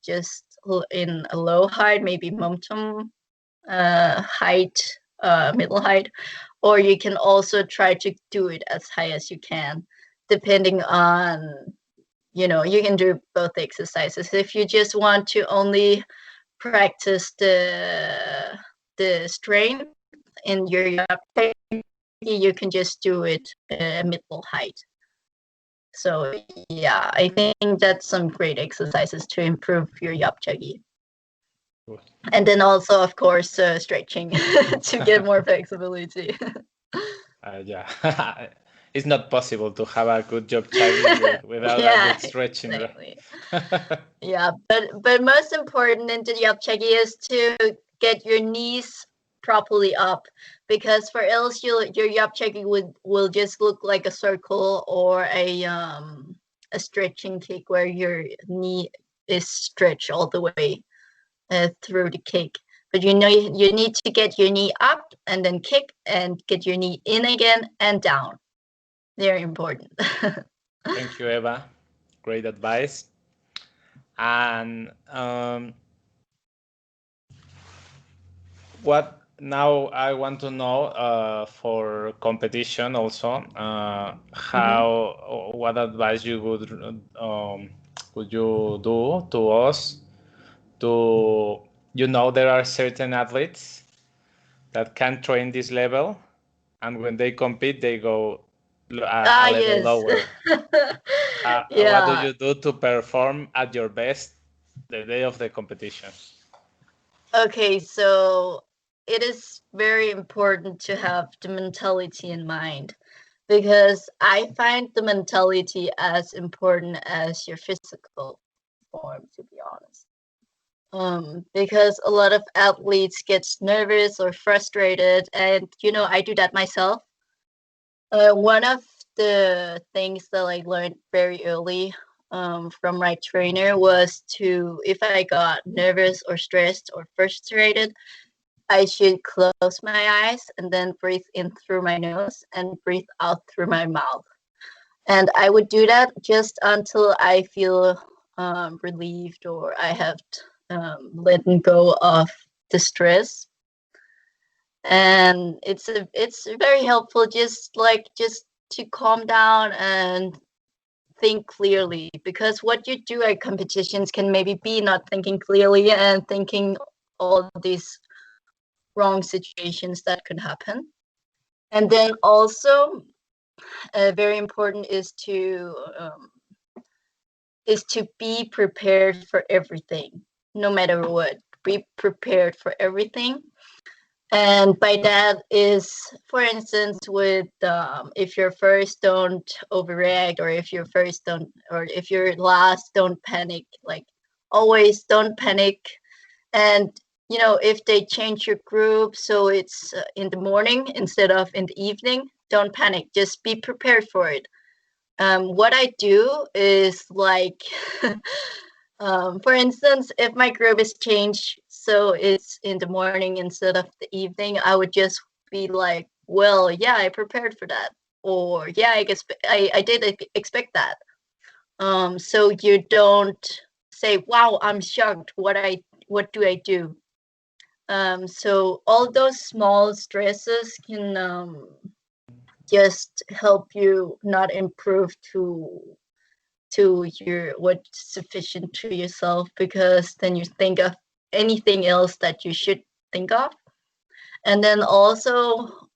just in a low height, maybe momentum height, middle height, or you can also try to do it as high as you can, depending on you know, you can do both exercises. If you just want to only practice the strength in your Yapchaki, you can just do it middle height. So yeah, I think that's some great exercises to improve your Yapchaki. And then also, of course, stretching to get more flexibility. Yeah, it's not possible to have a good Yapchaki without a good stretching. Exactly. Yeah, but most important in the Yapchaki is to get your knees properly up, because for else your Yapchaki will just look like a circle or a stretching kick where your knee is stretched all the way through the kick. But you know, you need to get your knee up and then kick and get your knee in again and down. Very important. Thank you, Eva. Great advice. And what now I want to know for competition also, how what advice you would you do to us to, you know, there are certain athletes that can train this level, and when they compete they go a level lower. What do you do to perform at your best the day of the competition? Okay, so it is very important to have the mentality in mind, because I find the mentality as important as your physical form, to be honest. Because a lot of athletes gets nervous or frustrated, and you know, I do that myself. One of the things that I learned very early from my trainer was to, if I got nervous or stressed or frustrated, I should close my eyes and then breathe in through my nose and breathe out through my mouth. And I would do that just until I feel relieved, or I have let go of the stress. And it's very helpful, just to calm down and think clearly, because what you do at competitions can maybe be not thinking clearly and thinking all these wrong situations that could happen. And then also very important is to be prepared for everything, no matter what. Be prepared for everything. And by that is, for instance, with if you're first, don't overreact, or if you're first, don't, or if you're last, don't panic. Like, always don't panic. And you know, if they change your group so it's in the morning instead of in the evening, don't panic. Just be prepared for it. What I do is like, for instance, if my group is changed so it's in the morning instead of the evening, I would just be like, well, yeah, I prepared for that, or yeah, I guess I did expect that. So you don't say, wow, I'm shocked. What do I do? So all those small stresses can just help you not improve to your what's sufficient to yourself, because then you think of anything else that you should think of. And then also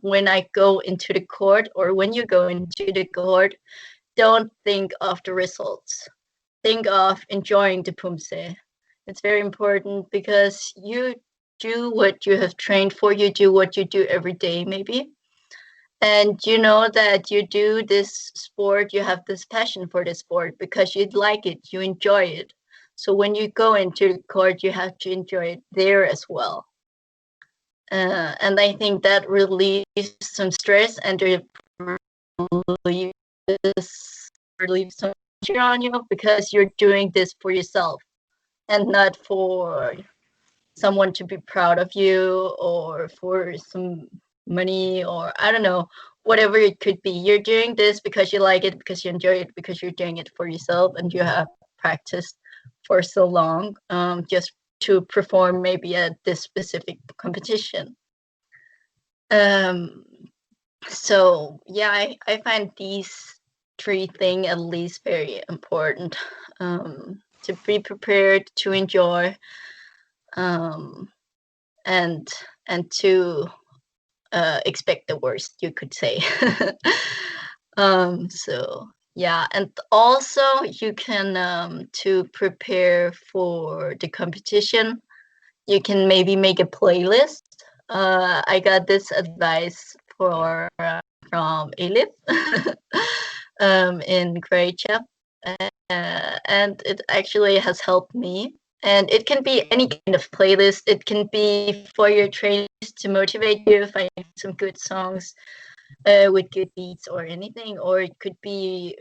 when I go into the court, or when you go into the court, don't think of the results. Think of enjoying the poomsae. It's very important, because you do what you have trained for, you do what you do every day maybe, and you know that you do this sport, you have this passion for this sport because you like it, you enjoy it. So when you go into the court, you have to enjoy it there as well. And I think that relieves some stress, and relieves some pressure on you, because you're doing this for yourself and not for someone to be proud of you, or for some money, or I don't know, whatever it could be. You're doing this because you like it, because you enjoy it, because you're doing it for yourself, and you have practiced for so long just to perform maybe at this specific competition. So yeah, I find these three things at least very important. To be prepared, to enjoy, and to expect the worst, you could say. So yeah, and also you can to prepare for the competition, you can maybe make a playlist. I got this advice from Elif in Croatia, and it actually has helped me. And it can be any kind of playlist. It can be for your trainers to motivate you, find some good songs with good beats or anything, or it could be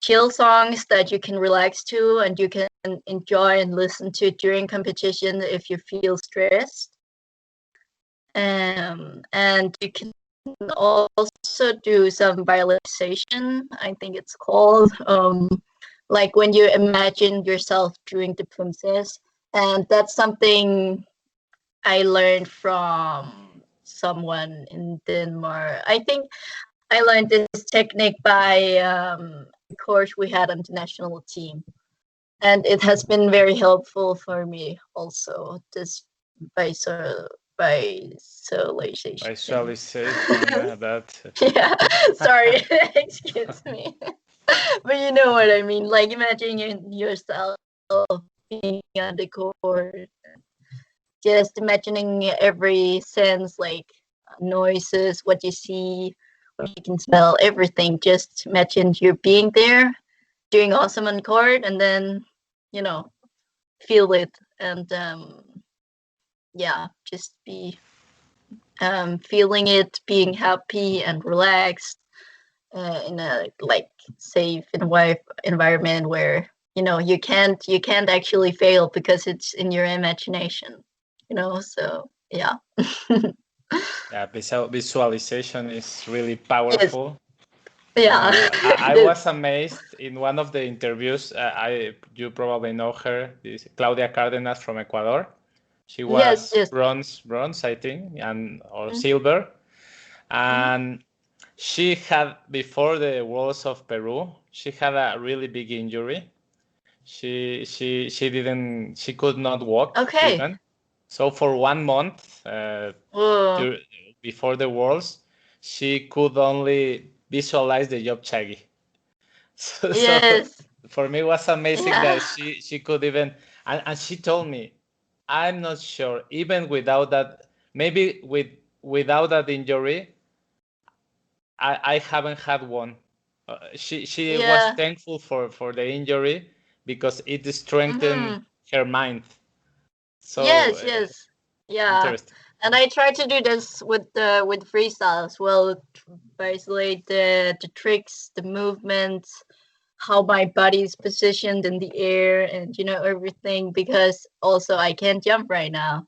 chill songs that you can relax to and you can enjoy and listen to during competition if you feel stressed. And you can also do some visualization, I think it's called, like when you imagine yourself during the poomsaes. And that's something I learned from someone in Denmark. I think I learned this technique by a course we had on the national team, and it has been very helpful for me also. This visualization. Visualization, yeah, that. Yeah, sorry, excuse me. But you know what I mean, like imagining yourself being on the court, just imagining every sense, like noises, what you see, what you can smell, everything. Just imagine you're being there, doing awesome on court, and then, you know, feel it. And yeah, just be feeling it, being happy and relaxed in a like safe environment where, you know, you can't actually fail because it's in your imagination, you know. So yeah. Yeah, visualization is really Yes. powerful. Yeah. I was amazed in one of the interviews. You probably know her, this Claudia Cardenas from Ecuador. She was Yes. bronze, I think, or silver, and she had, before the Worlds of Peru, she had a really big injury. She could not walk Okay. even. So for 1 month before the Worlds, she could only visualize the Yapchaki. So Yes. for me, it was amazing Yeah. that she could even, and she told me, I'm not sure, even without that, maybe without that injury, I haven't had one. She was Yeah. thankful for the injury because it strengthened her mind. So Yes. Yeah. interesting. And I try to do this with freestyle as well. Isolate the tricks, the movements, how my body is positioned in the air, and you know, everything, because also I can't jump right now.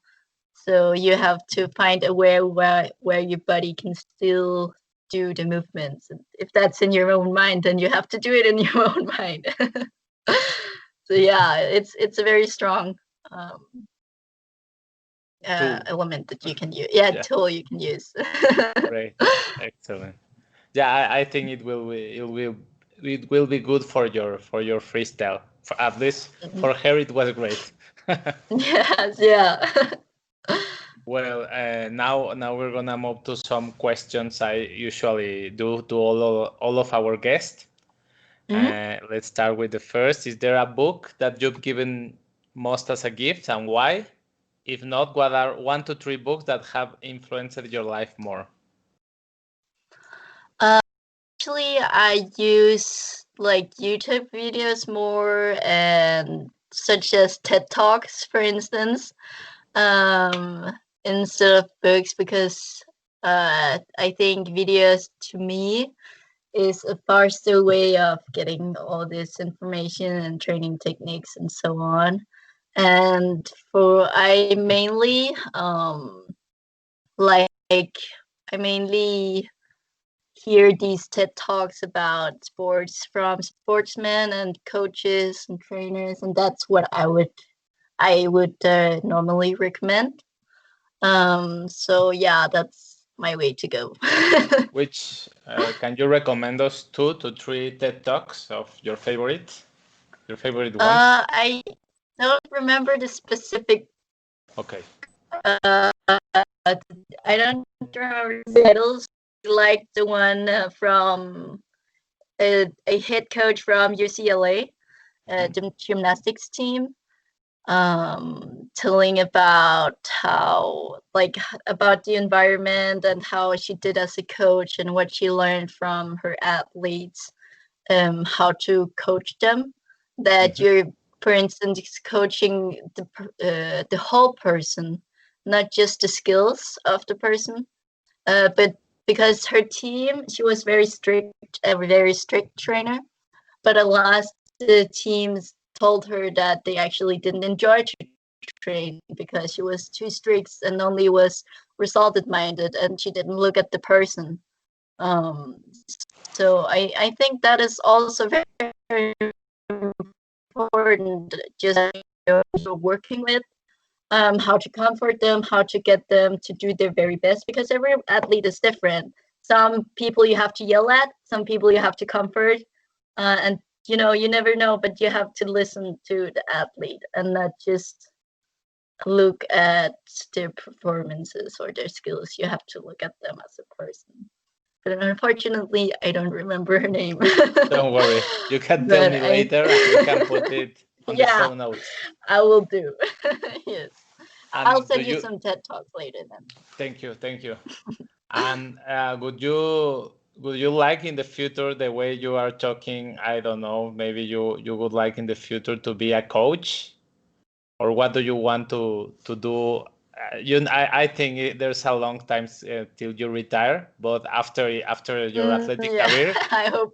So you have to find a way where your body can still do the movements. And if that's in your own mind, then you have to do it in your own mind. So yeah, it's a very strong element that you can use. Yeah, tool you can use. Great, excellent. Yeah, I think it will be good for your freestyle. At least for her, it was great. Yes, yeah. Well, now we're gonna move to some questions I usually do to all of our guests. Let's start with the first. Is there a book that you've given most as a gift, and why? If not, what are 1 to 3 books that have influenced your life more? Actually, I use like YouTube videos more, and such as TED Talks, for instance, instead of books, because I think videos to me is a faster way of getting all this information and training techniques and so on. And I mainly hear these TED Talks about sports from sportsmen and coaches and trainers, and that's what I would normally recommend. So yeah, my way to go. Which can you recommend us 2 to 3 TED Talks of your favorite ones? I don't remember the specific. Okay. I don't remember the titles. Like the one from a head coach from UCLA, the gymnastics team, telling about how, like, about the environment and how she did as a coach and what she learned from her athletes, how to coach them. That you're, for instance, coaching the whole person, not just the skills of the person, but because her team, she was very strict, a very strict trainer, but at last the teams told her that they actually didn't enjoy to train because she was too strict and only was resulted minded, and she didn't look at the person. So I think that is also very important, just working with, how to comfort them, how to get them to do their very best, because every athlete is different. Some people you have to yell at, some people you have to comfort, and you know, you never know, but you have to listen to the athlete and not just look at their performances or their skills. You have to look at them as a person. But unfortunately, I don't remember her name. Don't worry, you can tell me later, and we can put it on the show notes. I will do. Yes, And I'll send you some TED Talks later then. Thank you. And would you like in the future, the way you are talking, I don't know, maybe you would like in the future to be a coach, or what do you want to do? I think there's a long time till you retire, but after your athletic career,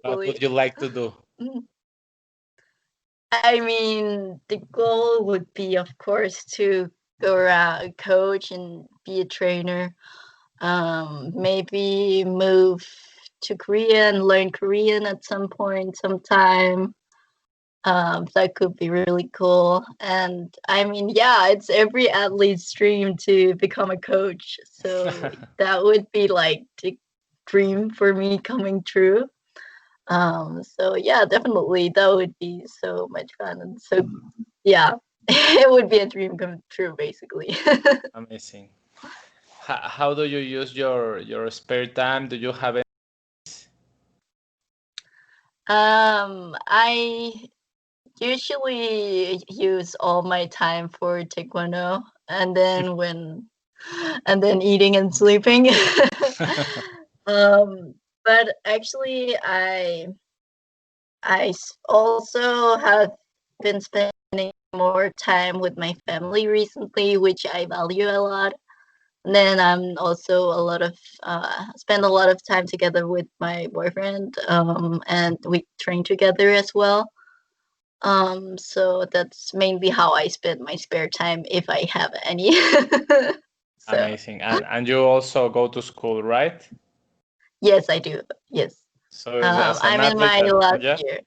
what would you like to do? I mean, the goal would be, of course, to go around, coach and be a trainer. Maybe move to Korea and learn Korean at some point, sometime. That could be really cool. And I mean, yeah, it's every athlete's dream to become a coach. So that would be like the dream for me coming true. So yeah, definitely that would be so much fun. And so yeah, it would be a dream come true, basically. Amazing. How do you use your spare time? Do you have any? I usually use all my time for Taekwondo, and then eating and sleeping. But actually, I also have been spending more time with my family recently, which I value a lot. And then I'm also spend a lot of time together with my boyfriend, and we train together as well. So that's mainly how I spend my spare time, if I have any. So, amazing. And you also go to school, right? Yes, I do. Yes. So as an I'm in my athlete, last year.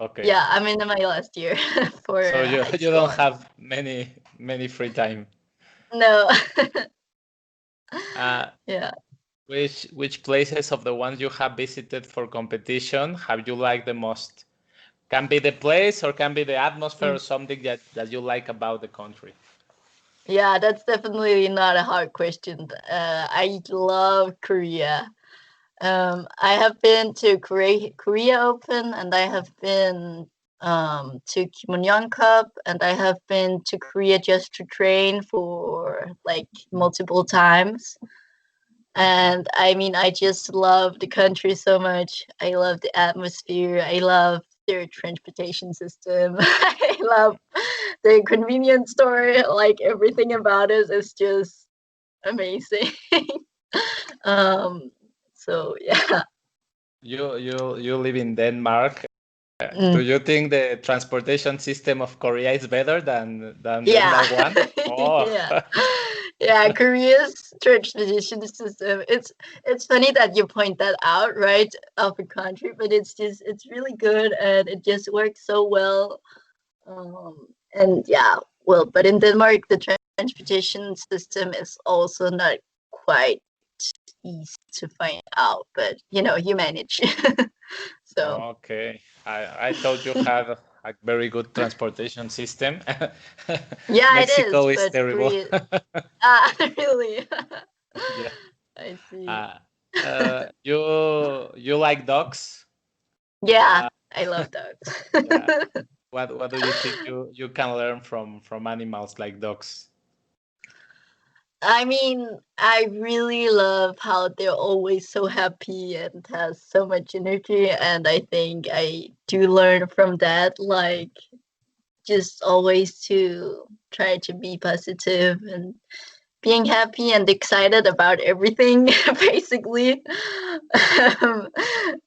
Okay. Yeah, I'm in my last year for So you high you don't school. have many free time. No. Yeah. Which places of the ones you have visited for competition have you liked the most? Can be the place or can be the atmosphere or something that you like about the country. Yeah, that's definitely not a hard question. I love Korea. I have been to Korea Open, and I have been to Kim Cup, and I have been to Korea just to train for like multiple times. And I mean, I just love the country so much. I love the atmosphere. I love their transportation system. I love the convenience store. Like, everything about it is just amazing. So yeah. You live in Denmark. Do you think the transportation system of Korea is better than Denmark one? Oh. Yeah, Korea's transportation system. It's funny that you point that out, right, of a country, but it's really good, and it just works so well. And yeah, well, but in Denmark, the transportation system is also not quite easy to find out, but you manage. So Okay, I thought you had a very good transportation system. yeah, it is, Mexico is but terrible. Korea. Really. Yeah. I see. Uh, you like dogs? Yeah, Uh, I love dogs. yeah. What do you think you can learn from animals like dogs? I mean, I really love how they're always so happy and has so much energy, and I think I do learn from that, like just always to try to be positive and being happy and excited about everything, basically. Um,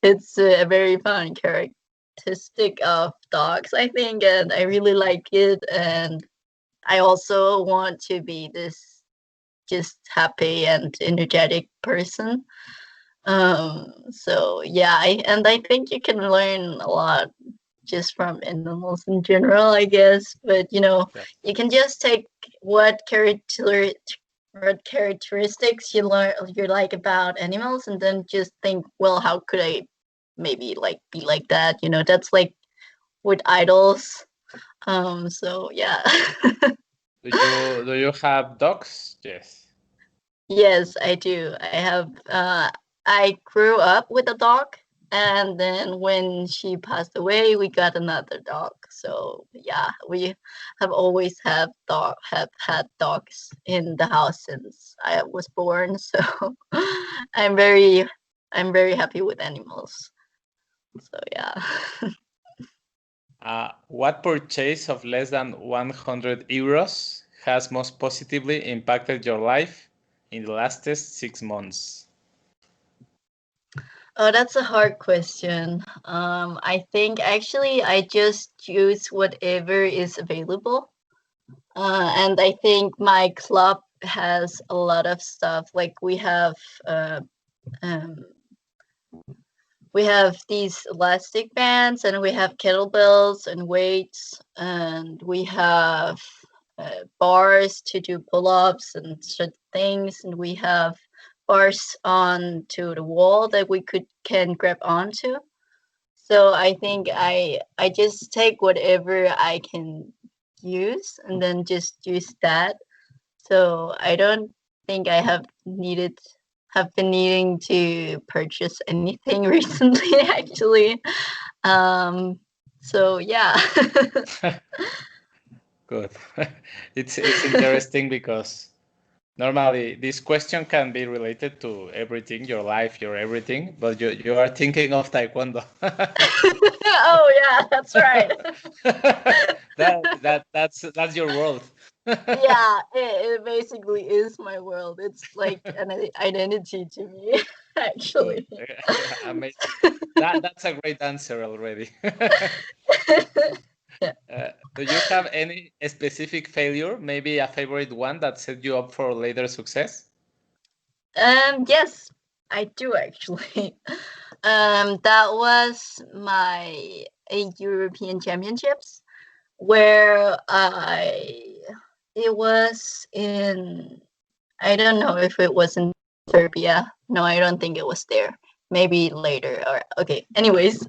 it's a very fun characteristic of dogs, I think, and I really like it. And I also want to be this just happy and energetic person. So yeah, I think you can learn a lot just from animals in general, I guess. But Yeah. you can just take what characteristics you like about animals, and then just think, well, how could I maybe like be like that? That's like with idols. So yeah. Do you have dogs? Yes. Yes, I do. I grew up with a dog, and then when she passed away, we got another dog. So yeah, we have always have had dogs in the house since I was born. So I'm very I'm very happy with animals. So yeah. What purchase of less than 100 euros has most positively impacted your life in the last 6 months? Oh, that's a hard question. I think actually I just use whatever is available. And I think my club has a lot of stuff. Like uh, um, we have these elastic bands, and we have kettlebells and weights, and we have bars to do pull-ups and such things, and we have bars onto the wall that we can grab onto. So I think I just take whatever I can use and then just use that. So I don't think I have been needing to purchase anything recently, actually. So yeah. Good. It's interesting because normally this question can be related to everything, your life, your everything, but you are thinking of Taekwondo. Oh yeah, that's right. That's your world. Yeah, it basically is my world. It's like an identity to me, Good. actually. Amazing. That's a great answer already. Yeah. Do you have any specific failure, maybe a favorite one that set you up for later success? Yes, I do actually. That was my European Championships, where it was in, I don't know if it was in Serbia. No, I don't think it was there. Maybe later. Or okay. Anyways,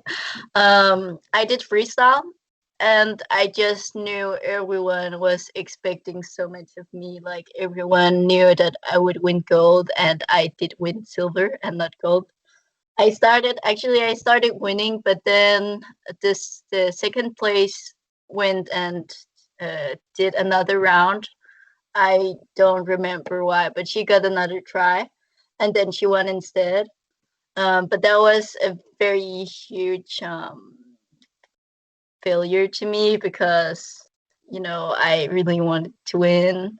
I did freestyle, and I just knew everyone was expecting so much of me. Like everyone knew that I would win gold, and I did win silver and not gold. I started winning, but then the second place went and did another round. I don't remember why, but she got another try, and then she won instead. But that was a very huge failure to me because I really wanted to win.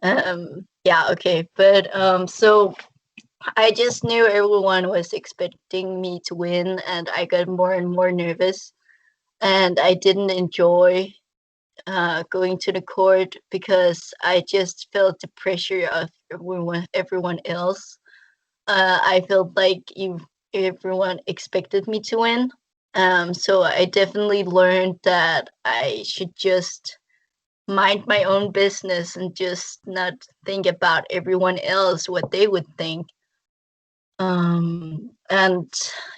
Yeah, okay, but so I just knew everyone was expecting me to win, and I got more and more nervous, and I didn't enjoy going to the court because I just felt the pressure of everyone else. I felt like everyone expected me to win. So I definitely learned that I should just mind my own business and just not think about everyone else, what they would think. And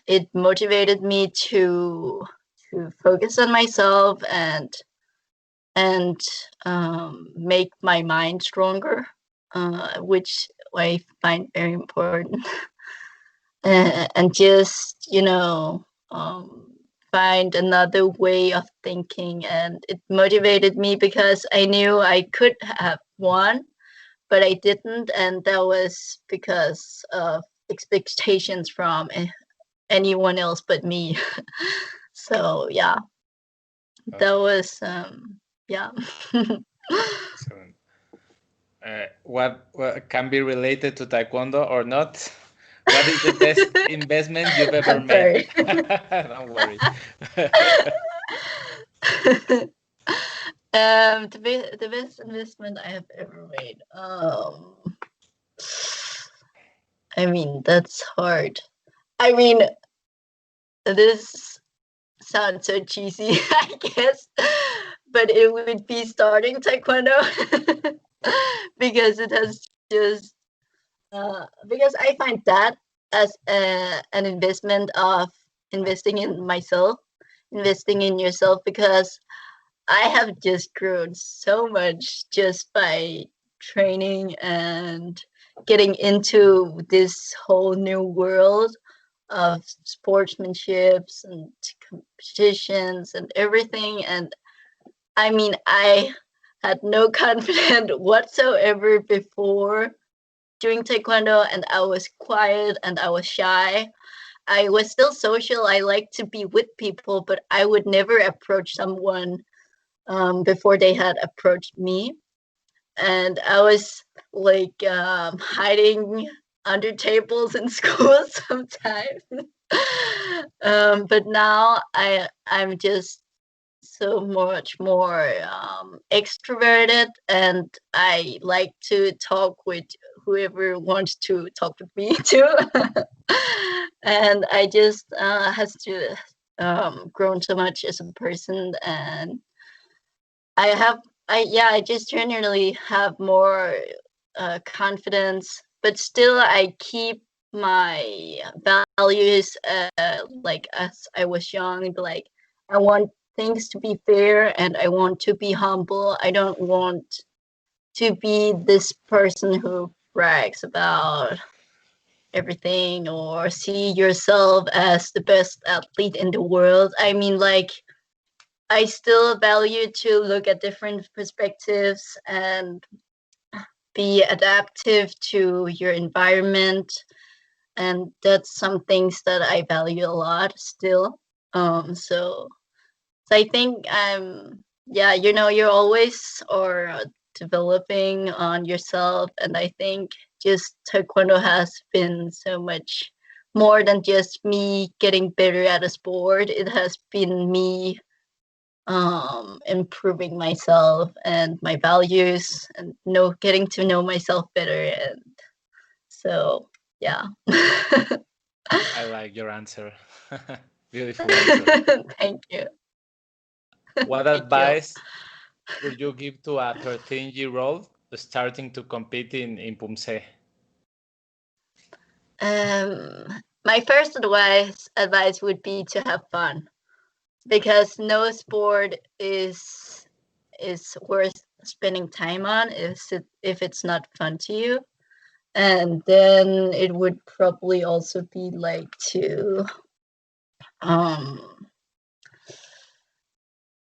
it motivated me to focus on myself and make my mind stronger, which I find very important. And just, find another way of thinking. And it motivated me because I knew I could have won, but I didn't. And that was because of expectations from anyone else but me. So yeah, that was yeah. Excellent. What can be related to Taekwondo or not? What is the best investment you've ever I'm made? sorry. Don't worry. The best investment I have ever made. I mean, that's hard. I mean, this sounds so cheesy, I guess, but it would be starting Taekwondo because it has just because I find that as an investment of investing in myself, investing in yourself, because I have just grown so much just by training and getting into this whole new world of sportsmanships and competitions and everything. And I mean, I had no confidence whatsoever before doing Taekwondo, and I was quiet and I was shy. I was still social. I like to be with people, but I would never approach someone before they had approached me. And I was like hiding under tables in school sometimes. But now I'm just so much more extroverted, and I like to talk with whoever wants to talk with me too. And I just has to grown so much as a person, and I just generally have more confidence, but still I keep my values like as I was young. Like, I want things to be fair and I want to be humble. I don't want to be this person who brags about everything or see yourself as the best athlete in the world. I mean, like, I still value to look at different perspectives and be adaptive to your environment. And that's some things that I value a lot still. So I think yeah, you're always or developing on yourself. And I think just Taekwondo has been so much more than just me getting better at a sport. It has been me improving myself and my values and getting to know myself better. And so yeah. I like your answer. Beautiful answer. Thank you. What Thank you. advice would you give to a 13-year-old starting to compete in Poomsae? My first advice would be to have fun, because no sport is worth spending time on if it's not fun to you. And then it would probably also be like to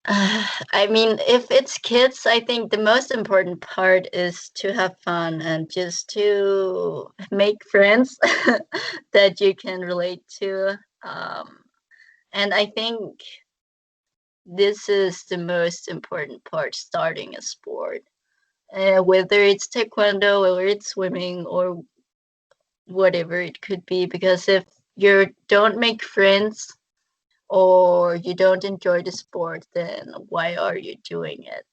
I mean, if it's kids, I think the most important part is to have fun and just to make friends that you can relate to. And I think this is the most important part starting a sport, whether it's Taekwondo or it's swimming or whatever it could be. Because if you don't make friends or you don't enjoy the sport, then why are you doing it?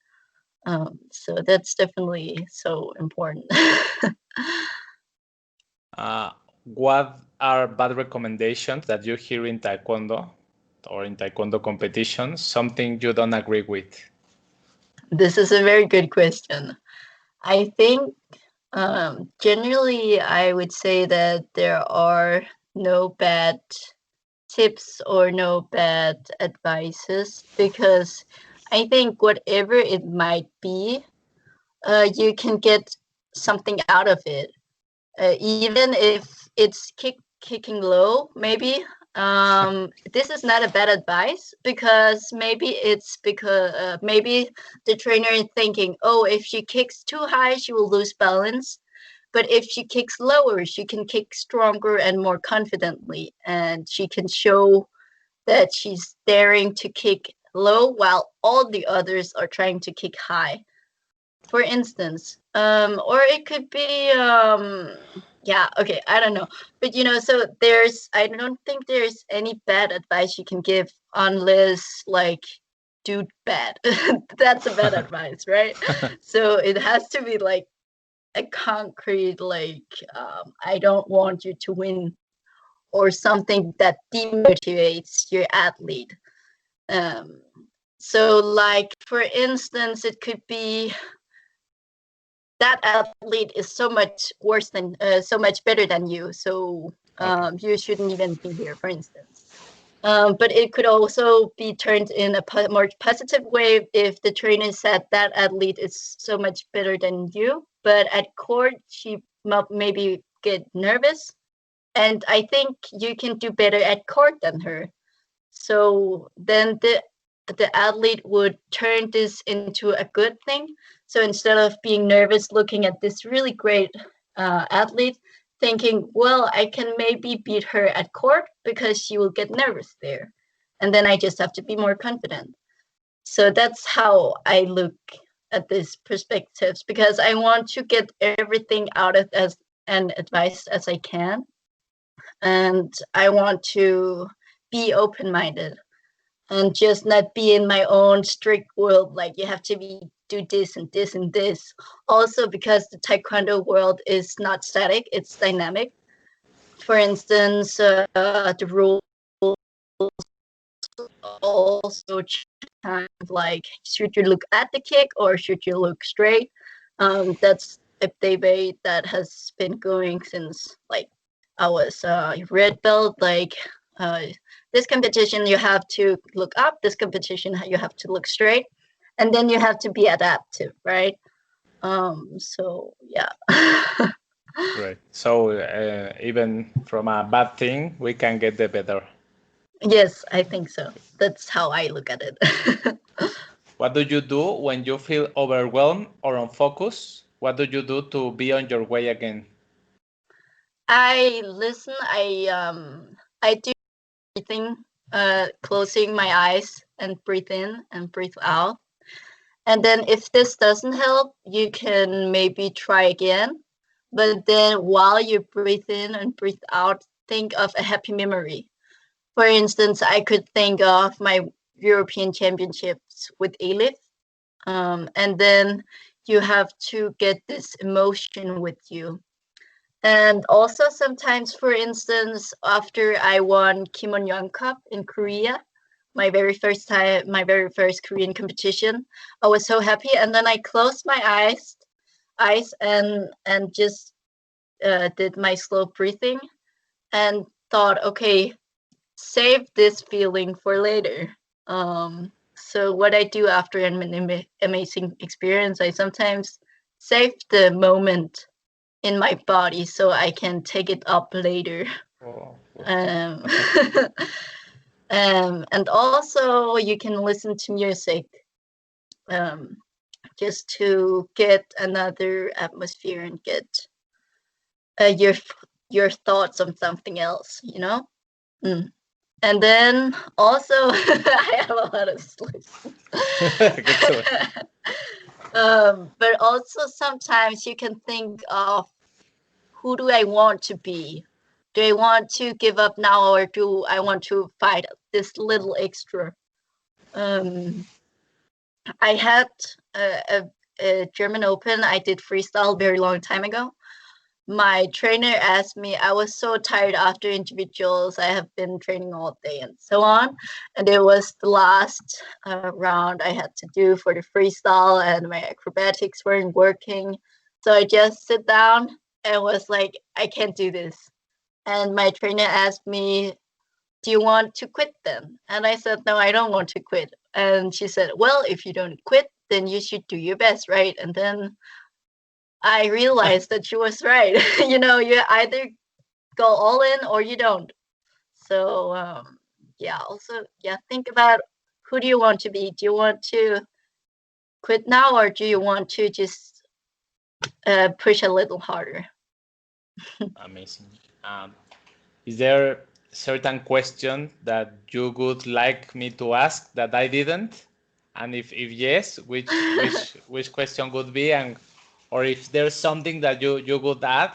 So that's definitely so important. What are bad recommendations that you hear in Taekwondo or in Taekwondo competitions? Something you don't agree with? This is a very good question. I think Generally, I would say that there are no bad tips or no bad advices, because I think whatever it might be, you can get something out of it. Even if it's kicking low, maybe. This is not a bad advice, because maybe the trainer is thinking, oh, if she kicks too high, she will lose balance. But if she kicks lower, she can kick stronger and more confidently, and she can show that she's daring to kick low while all the others are trying to kick high, for instance. Or it could be, yeah, okay, I don't know. But so I don't think there's any bad advice you can give, unless like do bad. That's a bad advice, right? So it has to be like a concrete, like, I don't want you to win, or something that demotivates your athlete. So like, for instance, it could be that athlete is so much worse than so much better than you, so you shouldn't even be here, for instance. But it could also be turned in a more positive way if the trainer said that athlete is so much better than you, but at court she maybe get nervous, and I think you can do better at court than her. So then the athlete would turn this into a good thing. So instead of being nervous looking at this really great athlete, thinking, well, I can maybe beat her at court because she will get nervous there. And then I just have to be more confident. So that's how I look at these perspectives, because I want to get everything out of as an advice as I can. And I want to be open-minded and just not be in my own strict world, like you have to do this and this and this. Also, because the Taekwondo world is not static, it's dynamic. For instance, the rules also change, like, should you look at the kick or should you look straight? That's a debate that has been going since like I was red belt. Like, this competition you have to look up, this competition you have to look straight, and then you have to be adaptive, right? So yeah. Right. So even from a bad thing, we can get the better. Yes, I think so. That's how I look at it. What do you do when you feel overwhelmed or unfocused? What do you do to be on your way again? I listen. I do breathing, closing my eyes and breathe in and breathe out. And then if this doesn't help, you can maybe try again. But then while you breathe in and breathe out, think of a happy memory. For instance, I could think of my European Championships with Elif. And then you have to get this emotion with you. And also sometimes, for instance, after I won Kimon Young Cup in Korea, my very first Korean competition, I was so happy. And then I closed my eyes and just did my slow breathing and thought, okay, save this feeling for later. So what I do after an amazing experience, I sometimes save the moment in my body so I can take it up later. Oh. And also you can listen to music, just to get another atmosphere and get your thoughts on something else, And then also I have a lot of sleep. But also sometimes you can think of, who do I want to be? Do I want to give up now, or do I want to fight this little extra? I had a German Open. I did freestyle very long time ago. My trainer asked me, I was so tired after individuals. I have been training all day and so on. And it was the last round I had to do for the freestyle, and my acrobatics weren't working. So I just sit down and was like, I can't do this. And my trainer asked me, do you want to quit then? And I said, no, I don't want to quit. And she said, well, if you don't quit, then you should do your best, right? And then I realized that she was right. You know, you either go all in or you don't. So yeah, also, yeah, think about who do you want to be? Do you want to quit now, or do you want to just push a little harder? Amazing. Is there certain question that you would like me to ask that I didn't? And if yes, which question would be, and or if there's something that you would add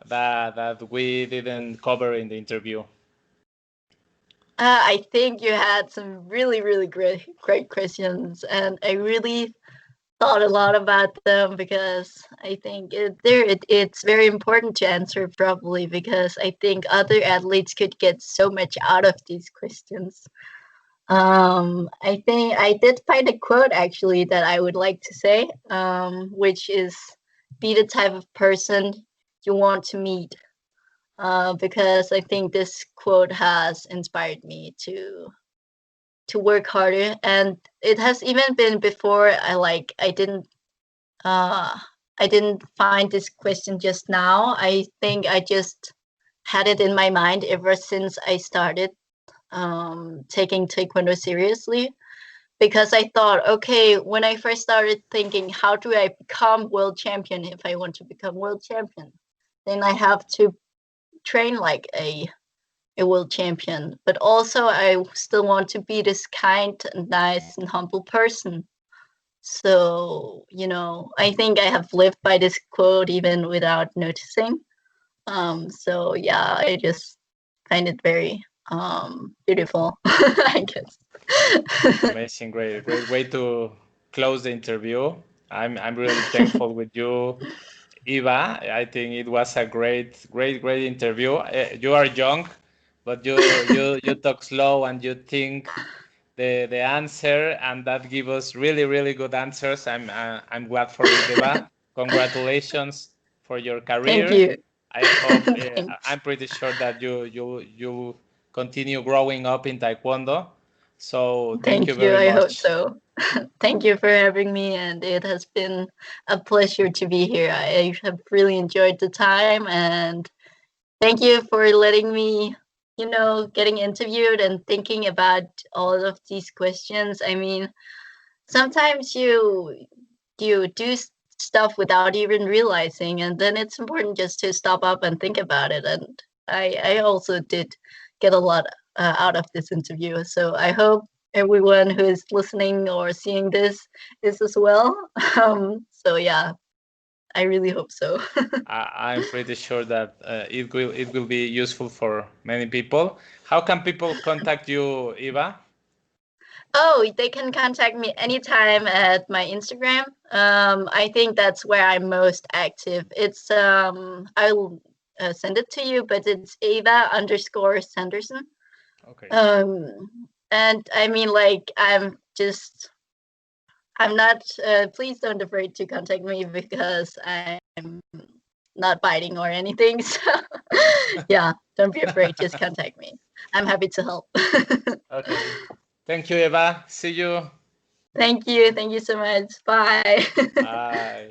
that we didn't cover in the interview? I think you had some really great questions, and I really thought a lot about them because I think it's very important to answer properly, because I think other athletes could get so much out of these questions. I think I did find a quote actually that I would like to say, which is, be the type of person you want to meet. Because I think this quote has inspired me to work harder, and it has even been before I didn't find this question just now. I think I just had it in my mind ever since I started taking Taekwondo seriously, because I thought, okay, when I first started thinking, how do I become world champion? If I want to become world champion, then I have to train like a world champion, but also I still want to be this kind and nice and humble person. So, you know, I think I have lived by this quote even without noticing. So yeah, I just find it very beautiful, I guess. Amazing, great way to close the interview. I'm really thankful with you, Eva. I think it was a great interview. You are young, but you talk slow and you think the answer, and that give us really good answers. I'm glad for it, Eva. Congratulations for your Thank career. you. I hope Thanks. I'm pretty sure that you continue growing up in Taekwondo. So thank you Thank you. very I hope much. so. Thank you for having me, and it has been a pleasure to be here. I have really enjoyed the time, and thank you for letting me, you know, getting interviewed and thinking about all of these questions. I mean, sometimes you do stuff without even realizing, and then it's important just to stop up and think about it. And I also did get a lot out of this interview, so I hope everyone who is listening or seeing this is as well. So yeah, I really hope so. I'm pretty sure that it will be useful for many people. How can people contact you, Eva? Oh, they can contact me anytime at my Instagram. I think that's where I'm most active. It's I'll send it to you, but it's Eva_Sandersen. Okay. And I mean, like, I'm not. Please don't afraid to contact me, because I'm not biting or anything. So yeah, don't be afraid. Just contact me. I'm happy to help. Okay. Thank you, Eva. See you. Thank you. Thank you so much. Bye. Bye.